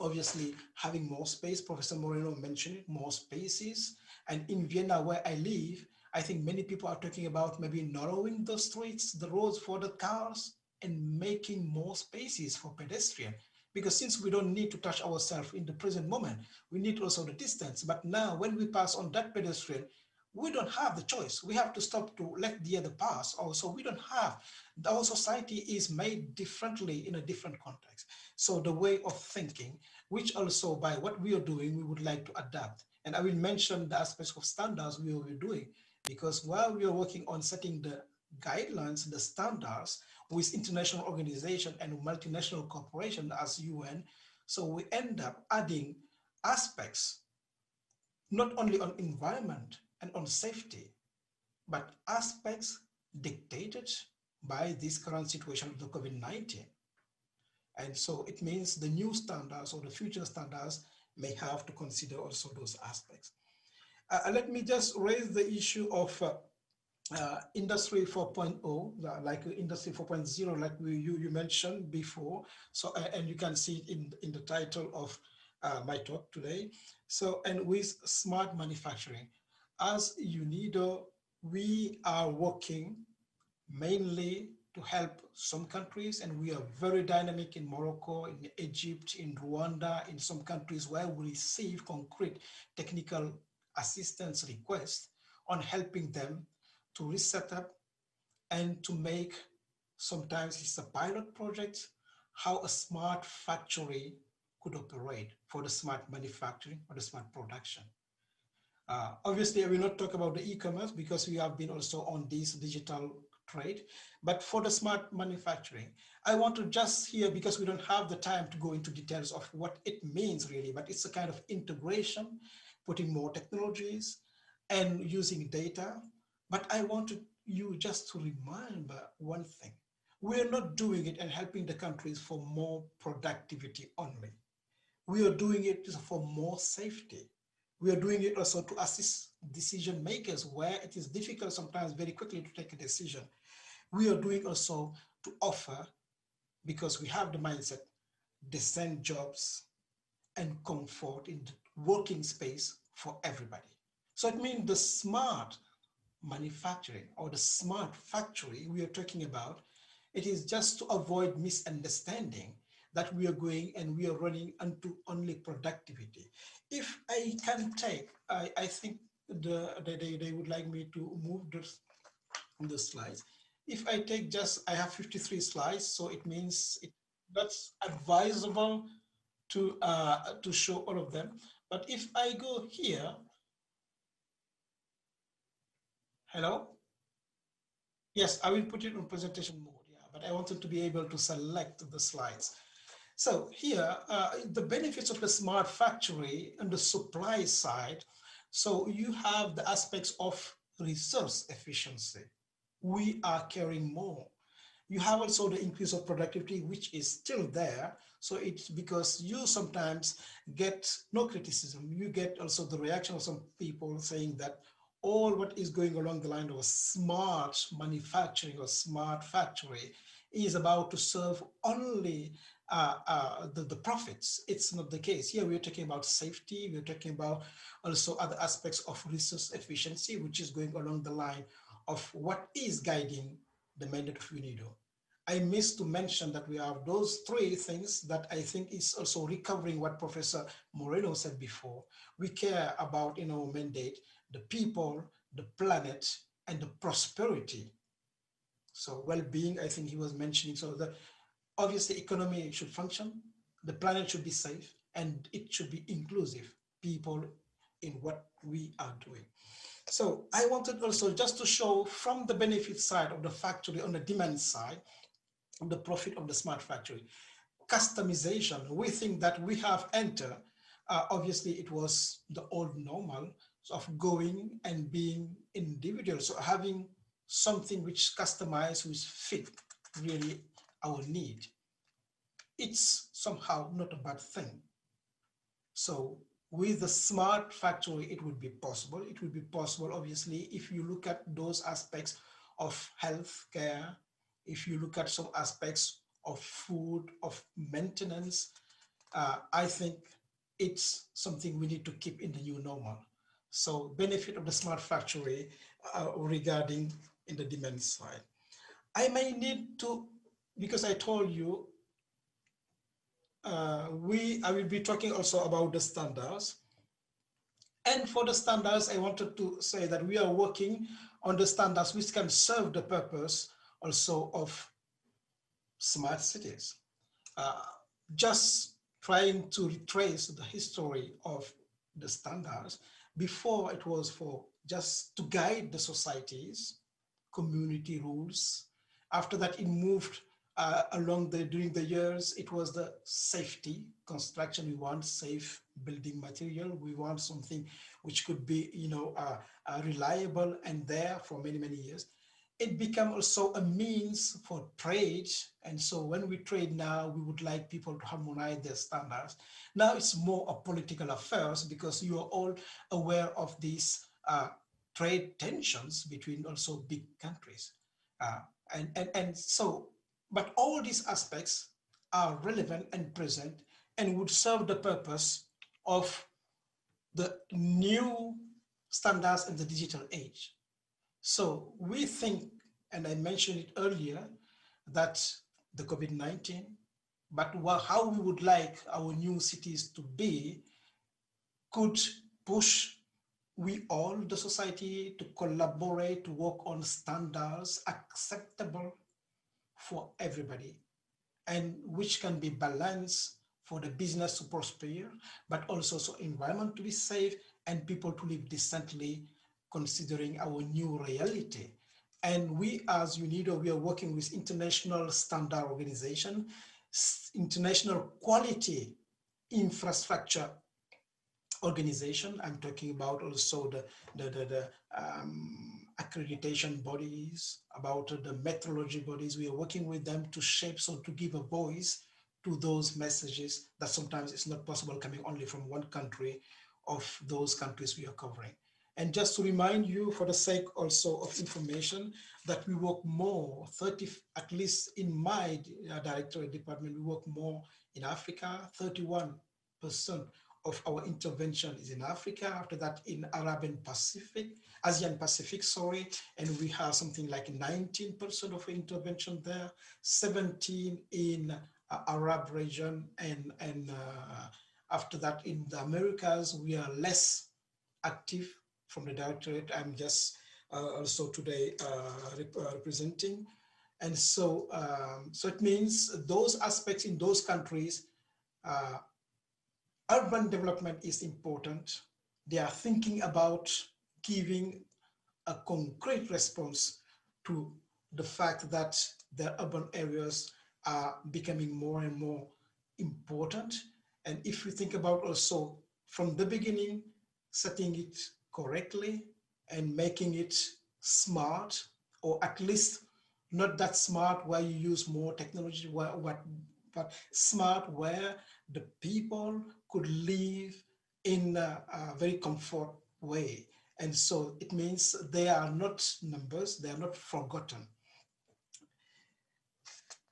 obviously having more space. Professor Moreno mentioned it, more spaces. And in Vienna, where I live, I think many people are talking about maybe narrowing the streets, the roads for the cars, and making more spaces for pedestrian. Because since we don't need to touch ourselves in the present moment, we need also the distance. But now when we pass on that pedestrian, we don't have the choice. We have to stop to let the other pass. Also, we don't have, our society is made differently in a different context. So the way of thinking, which also by what we are doing, we would like to adapt. And I will mention the aspects of standards we will be doing, because while we are working on setting the guidelines, the standards with international organization and multinational corporation as UN, so we end up adding aspects, not only on environment and on safety, but aspects dictated by this current situation of the COVID-19. And so it means the new standards or the future standards may have to consider also those aspects. Let me just raise the issue of Industry 4.0, like Industry 4.0, like you mentioned before. So, and you can see it in the title of my talk today. So, and with smart manufacturing, as UNIDO, we are working mainly to help some countries, and we are very dynamic in Morocco, in Egypt, in Rwanda, in some countries where we receive concrete technical assistance requests on helping them to reset up and to make, sometimes it's a pilot project, how a smart factory could operate for the smart manufacturing or the smart production. Obviously, I will not talk about the e-commerce because we have been also on this digital trade, but for the smart manufacturing, I want to just here, because we don't have the time to go into details of what it means really, but it's a kind of integration, putting more technologies and using data. But I want you just to remember one thing. We're not doing it and helping the countries for more productivity only. We are doing it for more safety. We are doing it also to assist decision makers where it is difficult sometimes very quickly to take a decision. We are doing also to offer, because we have the mindset, decent jobs and comfort in the working space for everybody. So it means the smart manufacturing or the smart factory we are talking about, it is just to avoid misunderstanding that we are going and we are running into only productivity. If I can take, I think they would like me to move the slides. if I take just, I have 53 slides, so it means that's advisable to show all of them. But if I go here, hello? Yes, I will put it on presentation mode, yeah, but I wanted to be able to select the slides. So here, the benefits of the smart factory on the supply side. So you have the aspects of resource efficiency. We are carrying more. You have also the increase of productivity, which is still there. So it's because you sometimes get no criticism. You get also the reaction of some people saying that all what is going along the line of smart manufacturing or smart factory is about to serve only the profits. It's not the case. Here we're talking about safety. We're talking about also other aspects of resource efficiency, which is going along the line of what is guiding the mandate of UNIDO. I missed to mention that we have those three things that I think is also recovering what Professor Moreno said before. We care about in our mandate, the people, the planet, and the prosperity. So well-being, I think he was mentioning, so that obviously economy should function, the planet should be safe, and it should be inclusive, people in what we are doing. So I wanted also just to show from the benefit side of the factory on the demand side, the profit of the smart factory. Customization, we think that we have entered, obviously it was the old normal of going and being individual. So having something which customized, which fit really our need. It's somehow not a bad thing. So with the smart factory, it would be possible. It would be possible, obviously, if you look at those aspects of health care, if you look at some aspects of food, of maintenance, I think it's something we need to keep in the new normal. So benefit of the smart factory regarding in the demand side. I may need to, because I told you, I will be talking also about the standards. And for the standards, I wanted to say that we are working on the standards which can serve the purpose also of smart cities. Just trying to retrace the history of the standards. Before it was for just to guide the societies, community rules. After that, it moved during the years, it was the safety construction. We want safe building material. We want something which could be, reliable and there for many, many years. It became also a means for trade. And so when we trade now, we would like people to harmonize their standards. Now it's more a political affairs because you are all aware of these trade tensions between also big countries. But all these aspects are relevant and present and would serve the purpose of the new standards in the digital age. So we think, and I mentioned it earlier, that the COVID-19, but how we would like our new cities to be could push we all, the society, to collaborate, to work on standards acceptable for everybody, and which can be balanced for the business to prosper, but also so environment to be safe and people to live decently, considering our new reality. And we as UNIDO, we are working with international standard organization, international quality infrastructure organization. I'm talking about also the accreditation bodies, about the metrology bodies. We are working with them to shape, so to give a voice to those messages that sometimes it's not possible coming only from one country of those countries we are covering. And just to remind you, for the sake also of information, that we work more, at least in my directorate department, we work more in Africa. 31% of our intervention is in Africa. After that, in ASEAN Pacific, sorry, and we have something like 19% of intervention there, 17 in Arab region, and after that, in the Americas, we are less active from the directorate. I'm just also today representing. And so, so it means those aspects in those countries, urban development is important. They are thinking about giving a concrete response to the fact that the urban areas are becoming more and more important. And if you think about also from the beginning, setting it correctly and making it smart, or at least not that smart where you use more technology, but smart where the people could live in a very comfort way. And so it means they are not numbers, they are not forgotten.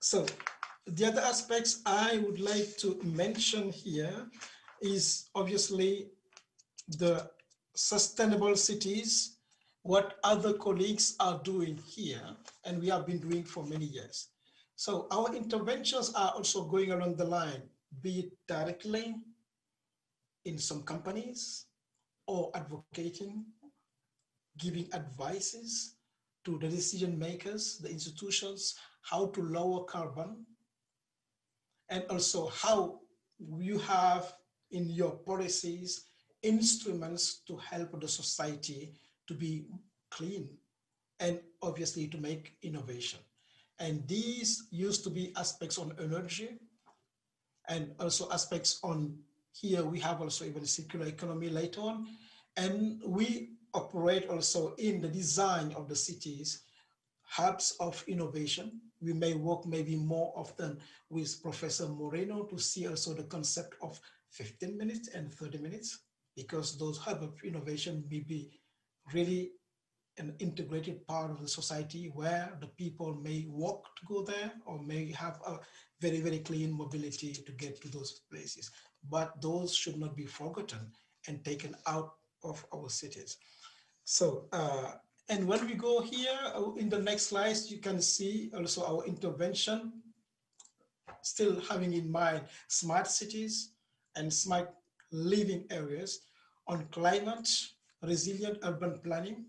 So the other aspects I would like to mention here is obviously the sustainable cities, what other colleagues are doing here, and we have been doing for many years. So our interventions are also going along the line, be it directly in some companies or advocating, giving advices to the decision makers, the institutions, how to lower carbon, and also how you have in your policies instruments to help the society to be clean and obviously to make innovation. And these used to be aspects on energy and also aspects on here we have also even circular economy later on. And we operate also in the design of the cities, hubs of innovation. We may work maybe more often with Professor Moreno to see also the concept of 15 minutes and 30 minutes, because those hubs of innovation may be really an integrated part of the society where the people may walk to go there or may have a very, very clean mobility to get to those places. But those should not be forgotten and taken out of our cities. So, and when we go here in the next slides, you can see also our intervention, still having in mind smart cities and smart living areas. On climate, resilient urban planning,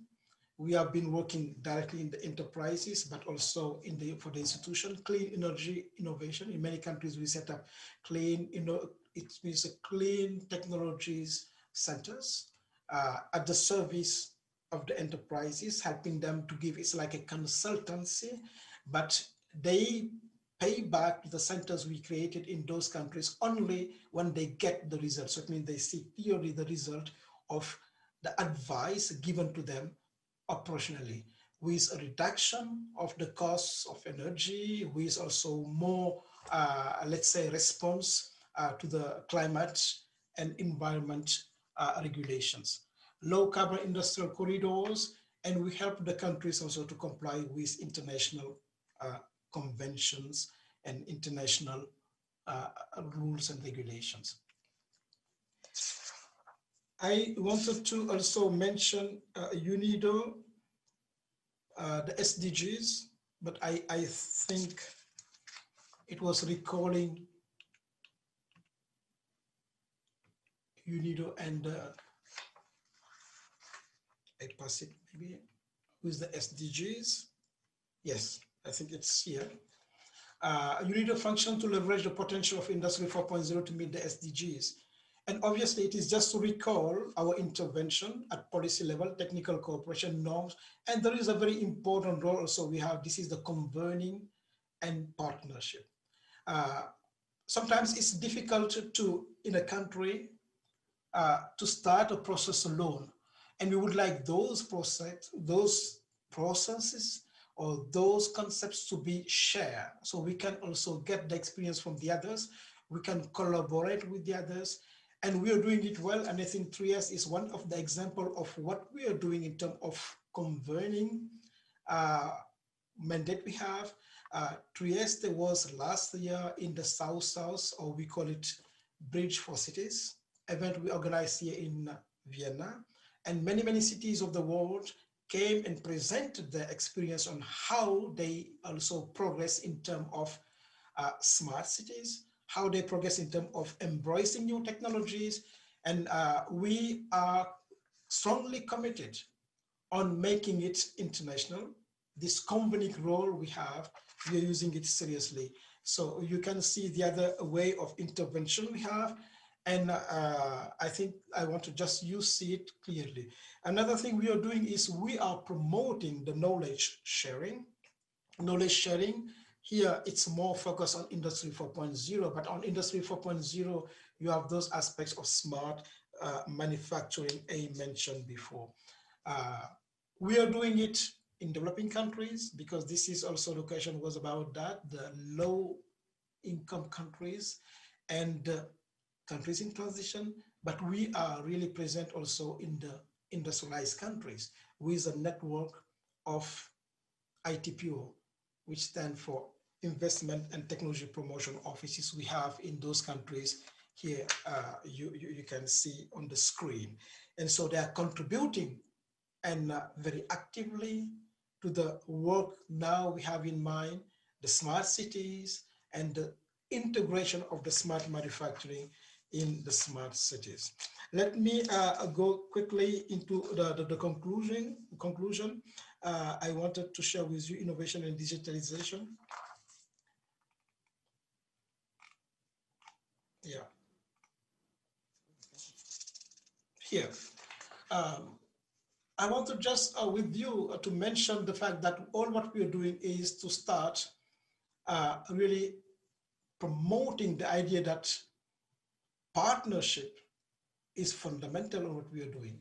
we have been working directly in the enterprises, but also in for the institution. Clean energy innovation. In many countries, we set up clean, it means clean technologies centers at the service of the enterprises, helping them to give, it's like a consultancy, but they pay back to the centers we created in those countries only when they get the results. So it means they see clearly the result of the advice given to them operationally, with a reduction of the costs of energy, with also more, let's say, response to the climate and environment regulations. Low carbon industrial corridors, and we help the countries also to comply with international conventions and international rules and regulations. I wanted to also mention UNIDO, the SDGs, but I think it was recalling UNIDO and I pass it maybe with the SDGs. Yes, I think it's here. UNIDO function to leverage the potential of Industry 4.0 to meet the SDGs. And obviously it is just to recall our intervention at policy level, technical cooperation norms, and there is a very important role also we have. This is the convening and partnership. Sometimes it's difficult to, in a country, to start a process alone. And we would like those processes or those concepts to be shared. So we can also get the experience from the others. We can collaborate with the others. And we are doing it well. And I think Trieste is one of the examples of what we are doing in terms of convening mandate we have. Trieste was last year in the South, or we call it Bridge for Cities, event we organized here in Vienna. And many, many cities of the world came and presented their experience on how they also progress in terms of smart cities, how they progress in terms of embracing new technologies. And we are strongly committed on making it international. This convening role we have we are using it seriously. So you can see the other way of intervention we have. And I think I want to just see it clearly. Another thing we are doing is we are promoting the knowledge sharing. Knowledge sharing, here it's more focused on Industry 4.0, but on Industry 4.0, you have those aspects of smart manufacturing I mentioned before. We are doing it in developing countries because this is also the question was about that, the low income countries and countries in transition, but we are really present also in the industrialized countries with a network of ITPO, which stand for Investment and Technology Promotion Offices we have in those countries. Here you can see on the screen. And so they are contributing and very actively to the work now we have in mind, the smart cities and the integration of the smart manufacturing in the smart cities. Let me go quickly into the conclusion. I wanted to share with you innovation and digitalization. Yeah. Here. I want to just with you to mention the fact that all what we are doing is to start really promoting the idea that partnership is fundamental in what we are doing.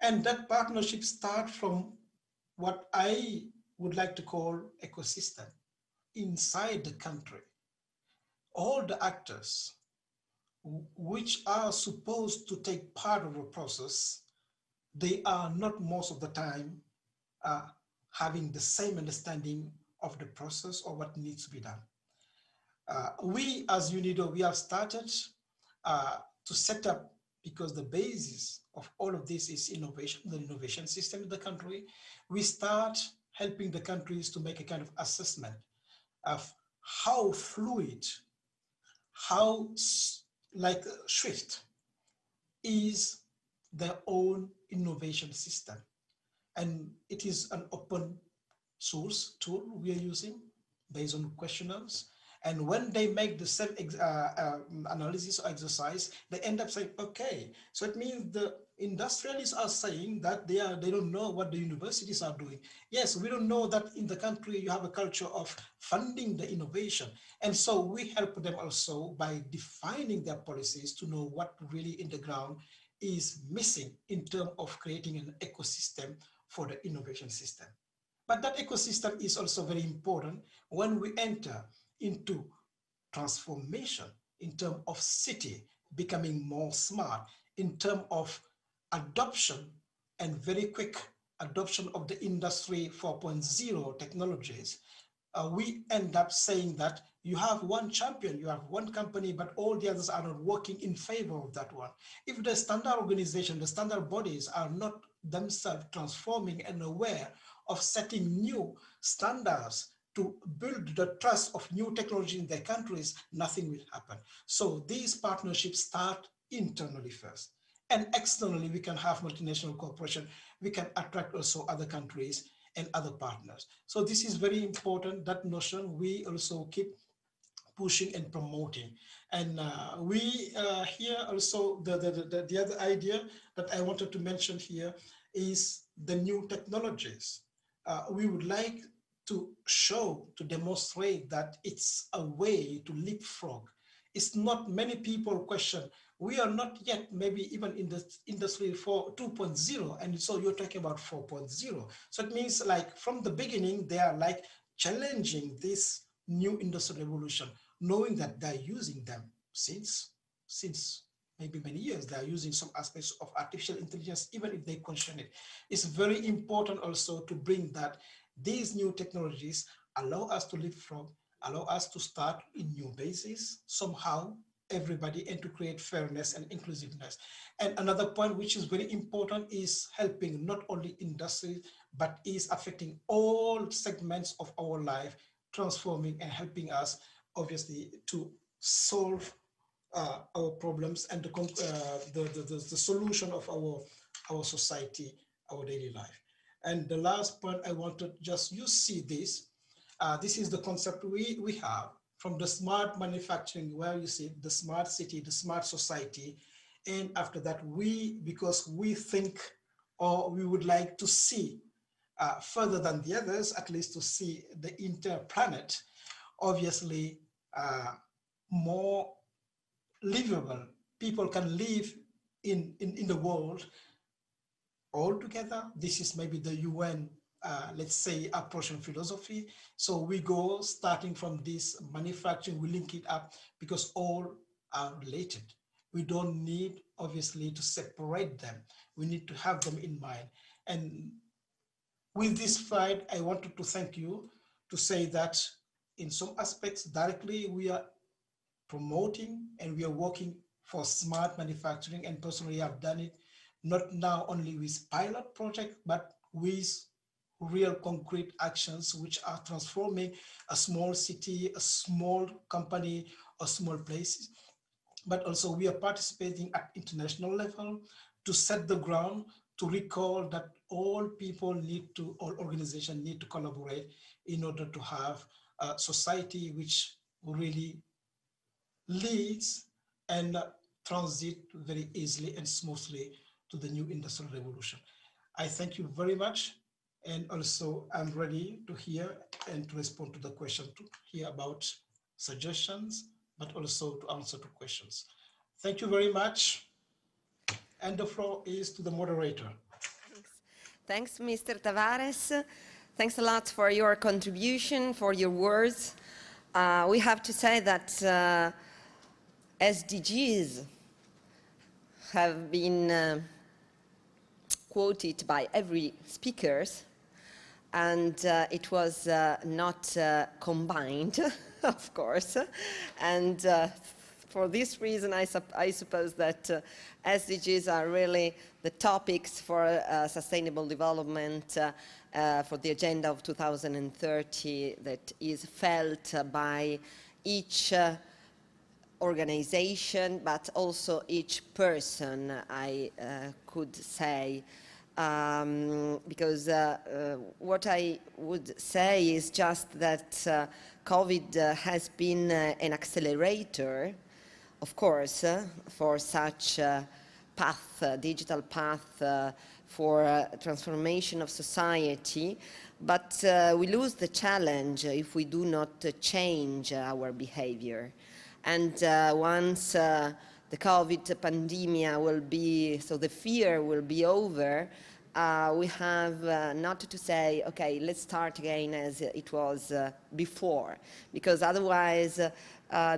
And that partnership starts from what I would like to call ecosystem inside the country. All the actors which are supposed to take part of the process, they are not most of the time having the same understanding of the process or what needs to be done. We as UNIDO, we have started to set up, because the basis of all of this is innovation, the innovation system in the country. We start helping the countries to make a kind of assessment of how fluid, how like swift is their own innovation system. And it is an open source tool we are using based on questionnaires. And when they make the same analysis or exercise, they end up saying, okay, so it means the industrialists are saying that they don't know what the universities are doing. Yes, we don't know that in the country you have a culture of funding the innovation. And so we help them also by defining their policies to know what really in the ground is missing in terms of creating an ecosystem for the innovation system. But that ecosystem is also very important when we enter into transformation in terms of city becoming more smart, in terms of adoption and very quick adoption of the Industry 4.0 technologies. We end up saying that you have one champion, you have one company, but all the others are not working in favor of that one. If the standard organization, the standard bodies are not themselves transforming and aware of setting new standards to build the trust of new technology in their countries, nothing will happen. So these partnerships start internally first. And externally, we can have multinational cooperation. We can attract also other countries and other partners. So this is very important, that notion we also keep pushing and promoting. And we here also, the other idea that I wanted to mention here is the new technologies. We would like to show, to demonstrate that it's a way to leapfrog. It's not many people question, we are not yet maybe even in the Industry 2.0, and so you're talking about 4.0. So it means like from the beginning, they are like challenging this new industrial revolution, knowing that they're using them since maybe many years. They are using some aspects of artificial intelligence, even if they question it. It's very important also to bring that these new technologies allow us to leapfrog, allow us to start in new bases, somehow everybody, and to create fairness and inclusiveness. And another point which is very important is helping not only industry, but is affecting all segments of our life, transforming and helping us obviously to solve our problems and the solution of our society, our daily life. And the last point I wanted, just you see this, This is the concept we have from the smart manufacturing, where you see the smart city, the smart society. And after that, because we think, or we would like to see further than the others, at least to see the entire planet, obviously more livable. People can live in the world all together. This is maybe the UN, let's say, approach and philosophy. So we go starting from this manufacturing, we link it up because all are related. We don't need, obviously, to separate them. We need to have them in mind. And with this slide, I wanted to thank you to say that in some aspects, directly, we are promoting and we are working for smart manufacturing, and personally I've done it not now only with pilot project, but with real concrete actions which are transforming a small city, a small company, or small places. But also we are participating at international level to set the ground, to recall that all people need to, all organizations need to collaborate in order to have a society which really leads and transit very easily and smoothly to the new industrial revolution. I thank you very much. And also I'm ready to hear and to respond to the question, to hear about suggestions, but also to answer to questions. Thank you very much. And the floor is to the moderator. Thanks, Mr. Tavares. Thanks a lot for your contribution, for your words. We have to say that SDGs have been quoted by every speaker, and it was not combined, of course. And for this reason, I suppose that SDGs are really the topics for sustainable development for the agenda of 2030 that is felt by each organization, but also each person, I could say, because what I would say is just that COVID has been an accelerator, of course, for such a path, digital path for transformation of society, but we lose the challenge if we do not change our behavior. And once the COVID pandemic will be, so the fear will be over, we have not to say, okay, let's start again as it was before, because otherwise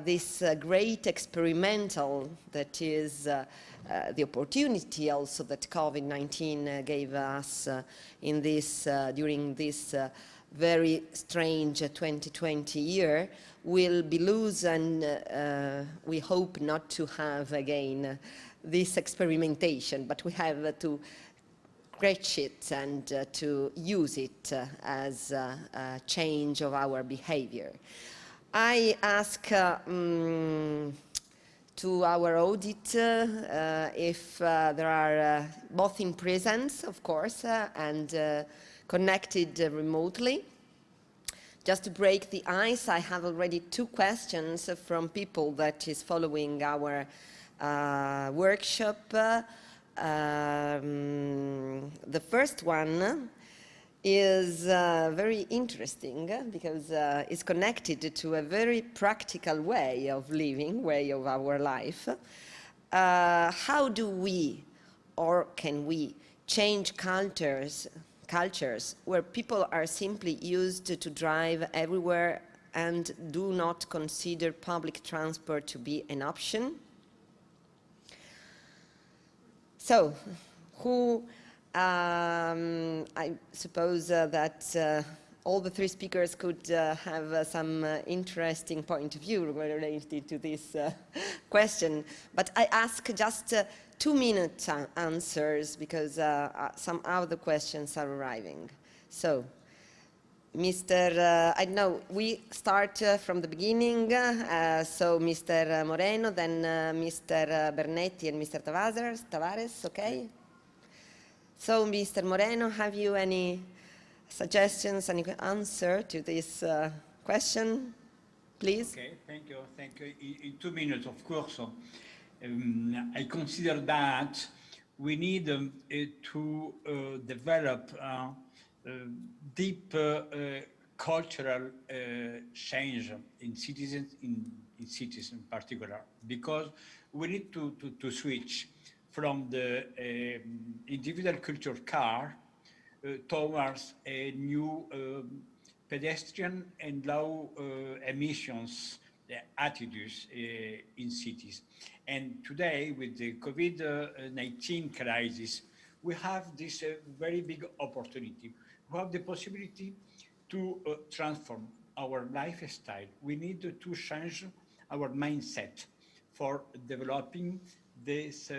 this great experimental that is the opportunity also that COVID-19 gave us in this, during this very strange 2020 year will be loose, and we hope not to have again this experimentation, but we have to catch it and to use it as a change of our behavior. I ask to our audit if there are both in presence, of course, and connected remotely. Just to break the ice, I have already 2 questions from people that is following our workshop. The first one is very interesting because it's connected to a very practical way of living, way of our life. How do we, or can we, change cultures where people are simply used to drive everywhere and do not consider public transport to be an option? So, I suppose that all the 3 speakers could have some interesting point of view related to this question, but I ask just 2-minute answers because some other questions are arriving. So, Mr. I know we start from the beginning, so Mr. Moreno, then Mr. Bernetti and Mr. Tavares, okay? So, Mr. Moreno, have you any suggestions and answer to this question, please? Okay, thank you. Thank you. In 2 minutes, of course, I consider that we need to develop deep cultural change in citizens, in cities in particular, because we need to switch from the individual culture car towards a new pedestrian and low emissions attitudes in cities. And today, with the COVID-19 crisis, we have this very big opportunity. We have the possibility to transform our lifestyle. We need to change our mindset for developing these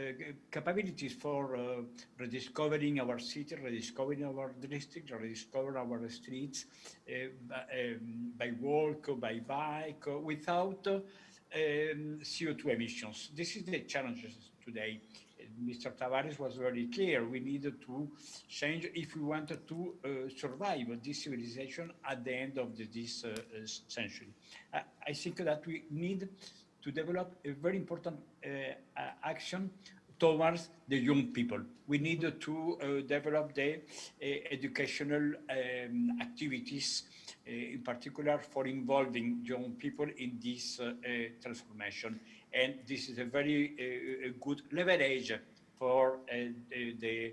capabilities for rediscovering our city, rediscovering our district, rediscover our streets by walk or by bike without CO2 emissions. This is the challenges today. Mr. Tavares was very clear. We needed to change if we wanted to survive this civilization at the end of this century. I think that we need to develop a very important action towards the young people. We need to develop the educational activities, in particular for involving young people in this transformation. And this is a very good leverage for the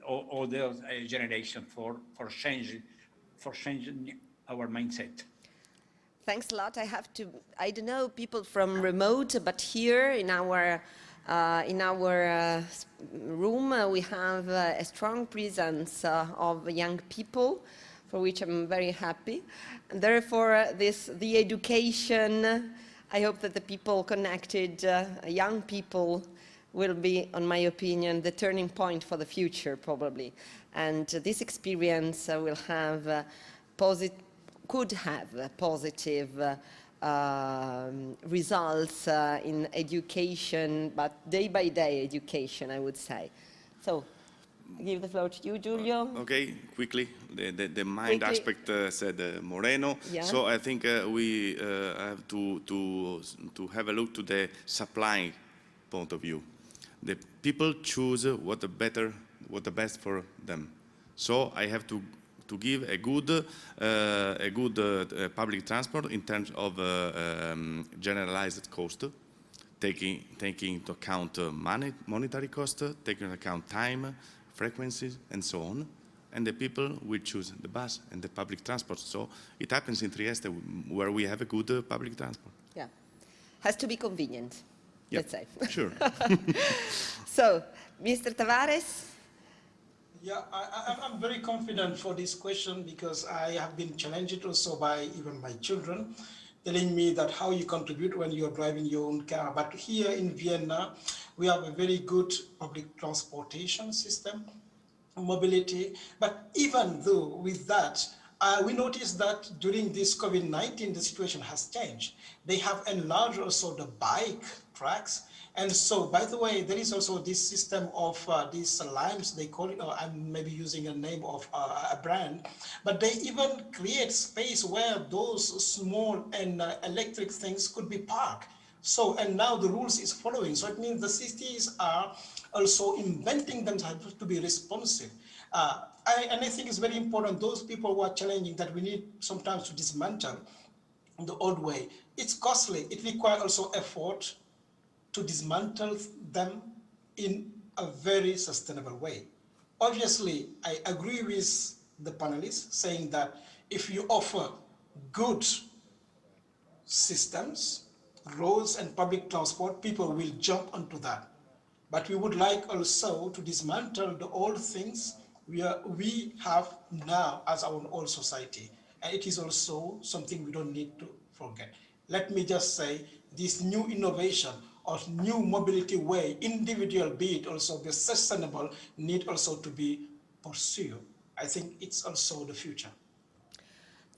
older generation for changing our mindset. Thanks a lot. I don't know people from remote, but here in our room we have a strong presence of young people, for which I'm very happy. And therefore, the education, I hope that the people connected, young people, will be, in my opinion, the turning point for the future, probably. And this experience will have could have positive results in education, but day-by-day education, I would say. So, give the floor to you, Giulio. Okay, quickly. The mind aspect said Moreno. Yeah. So I think we have to have a look to the supply point of view. The people choose what the best for them. So I have to give a good public transport in terms of generalized cost, taking into account monetary cost, taking into account time, frequencies, and so on. And the people will choose the bus and the public transport. So it happens in Trieste, where we have a good public transport. Yeah, has to be convenient, let's say. Sure. So, Mr. Tavares? Yeah, I'm very confident for this question because I have been challenged also by even my children, telling me that how you contribute when you're driving your own car. But here in Vienna, we have a very good public transportation system, mobility. But even though with that, we noticed that during this COVID-19, the situation has changed. They have enlarged also the bike tracks. And so, by the way, there is also this system of these limes, they call it, or I'm maybe using a name of a brand, but they even create space where those small and electric things could be parked. So, and now the rules is following. So it means the cities are also inventing themselves to be responsive. And I think it's very important, those people who are challenging that we need sometimes to dismantle the old way. It's costly. It requires also effort to dismantle them in a very sustainable way. Obviously, I agree with the panelists saying that if you offer good systems, roads and public transport, people will jump onto that. But we would like also to dismantle the old things we have now as our old society. And it is also something we don't need to forget. Let me just say, this new innovation or new mobility way, individual, be it also be sustainable, need also to be pursued. I think it's also the future.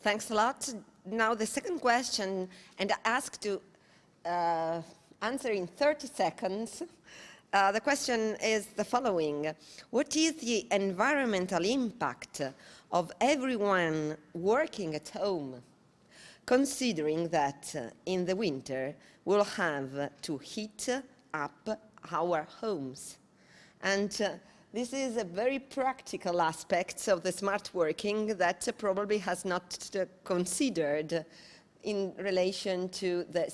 Thanks a lot. Now the second question, and I ask to answer in 30 seconds. The question is the following. What is the environmental impact of everyone working at home, considering that in the winter we'll have to heat up our homes? And this is a very practical aspect of the smart working that probably has not considered in relation to the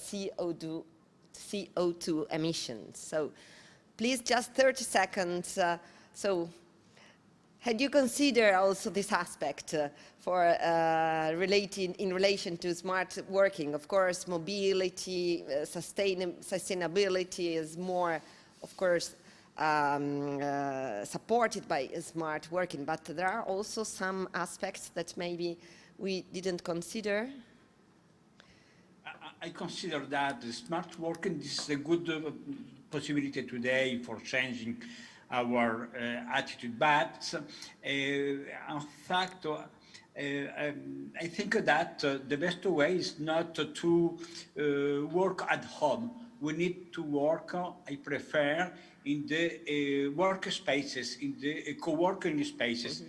CO2 emissions. So please, just 30 seconds. Had you considered also this aspect in relation to smart working? Of course, mobility, sustainability is more, of course, supported by smart working, but there are also some aspects that maybe we didn't consider. I consider that the smart working is a good possibility today for changing our attitude, but in fact, I think that the best way is not to work at home. We need to work, I prefer, in the workspaces, in the co-working spaces,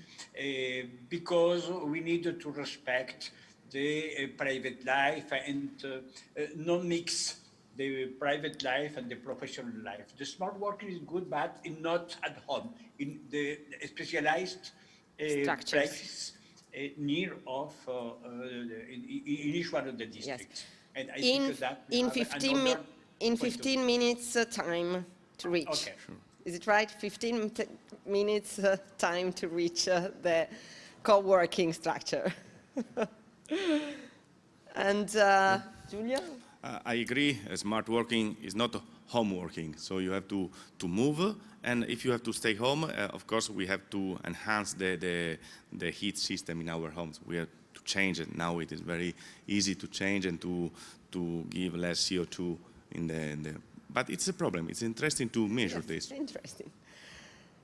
because we need to respect the private life and not mix the private life and the professional life. The smart working is good, but not at home, in the specialized places near of in each one of the districts. Yes. And I think that in 15 minutes time to reach. Okay. Sure. Is it right? 15 minutes time to reach the co-working structure. And Giulia? I agree, smart working is not home working, so you have to move, and if you have to stay home, of course we have to enhance the heat system in our homes. We have to change it. Now it is very easy to change and to give less CO2 in the but it's a problem. It's interesting to measure this. Interesting.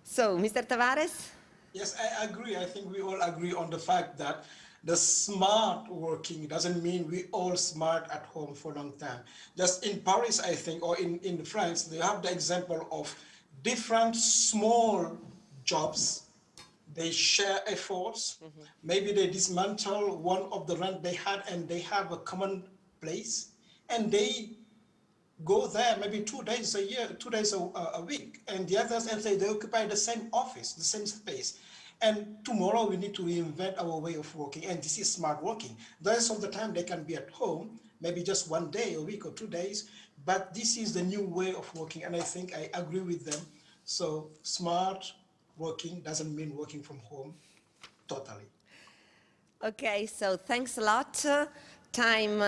So, Mr. Tavares? Yes, I agree. I think we all agree on the fact that the smart working doesn't mean we all smart at home for a long time. Just in Paris, I think, or in France, they have the example of different small jobs. They share efforts. Maybe they dismantle one of the rent they had and they have a common place. And they go there maybe 2 days a year, 2 days a week. And the others, and they occupy the same office, the same space. And tomorrow we need to reinvent our way of working, and this is smart working. The rest of the time they can be at home, maybe just 1 day, a week or 2 days, but this is the new way of working, and I think I agree with them. So smart working doesn't mean working from home, totally. Okay, so thanks a lot. Time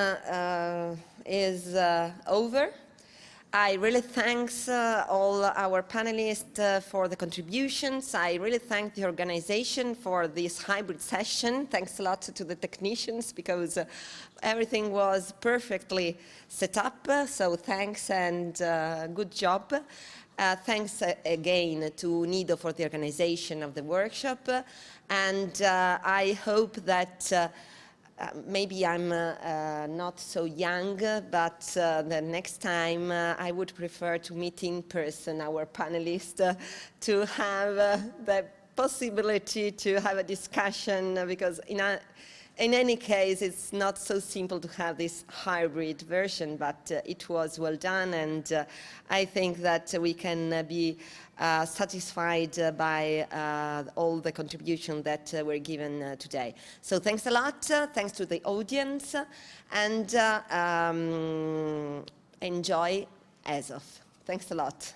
is over. I really thank all our panelists for the contributions. I really thank the organization for this hybrid session. Thanks a lot to the technicians because everything was perfectly set up. So thanks and good job. Thanks again to UNIDO for the organization of the workshop. And I hope that maybe I'm not so young, but the next time I would prefer to meet in person our panelists to have the possibility to have a discussion, because in any case it's not so simple to have this hybrid version, but it was well done, and I think that we can be satisfied by all the contributions that were given today. So thanks a lot, thanks to the audience, and enjoy Azov. Thanks a lot.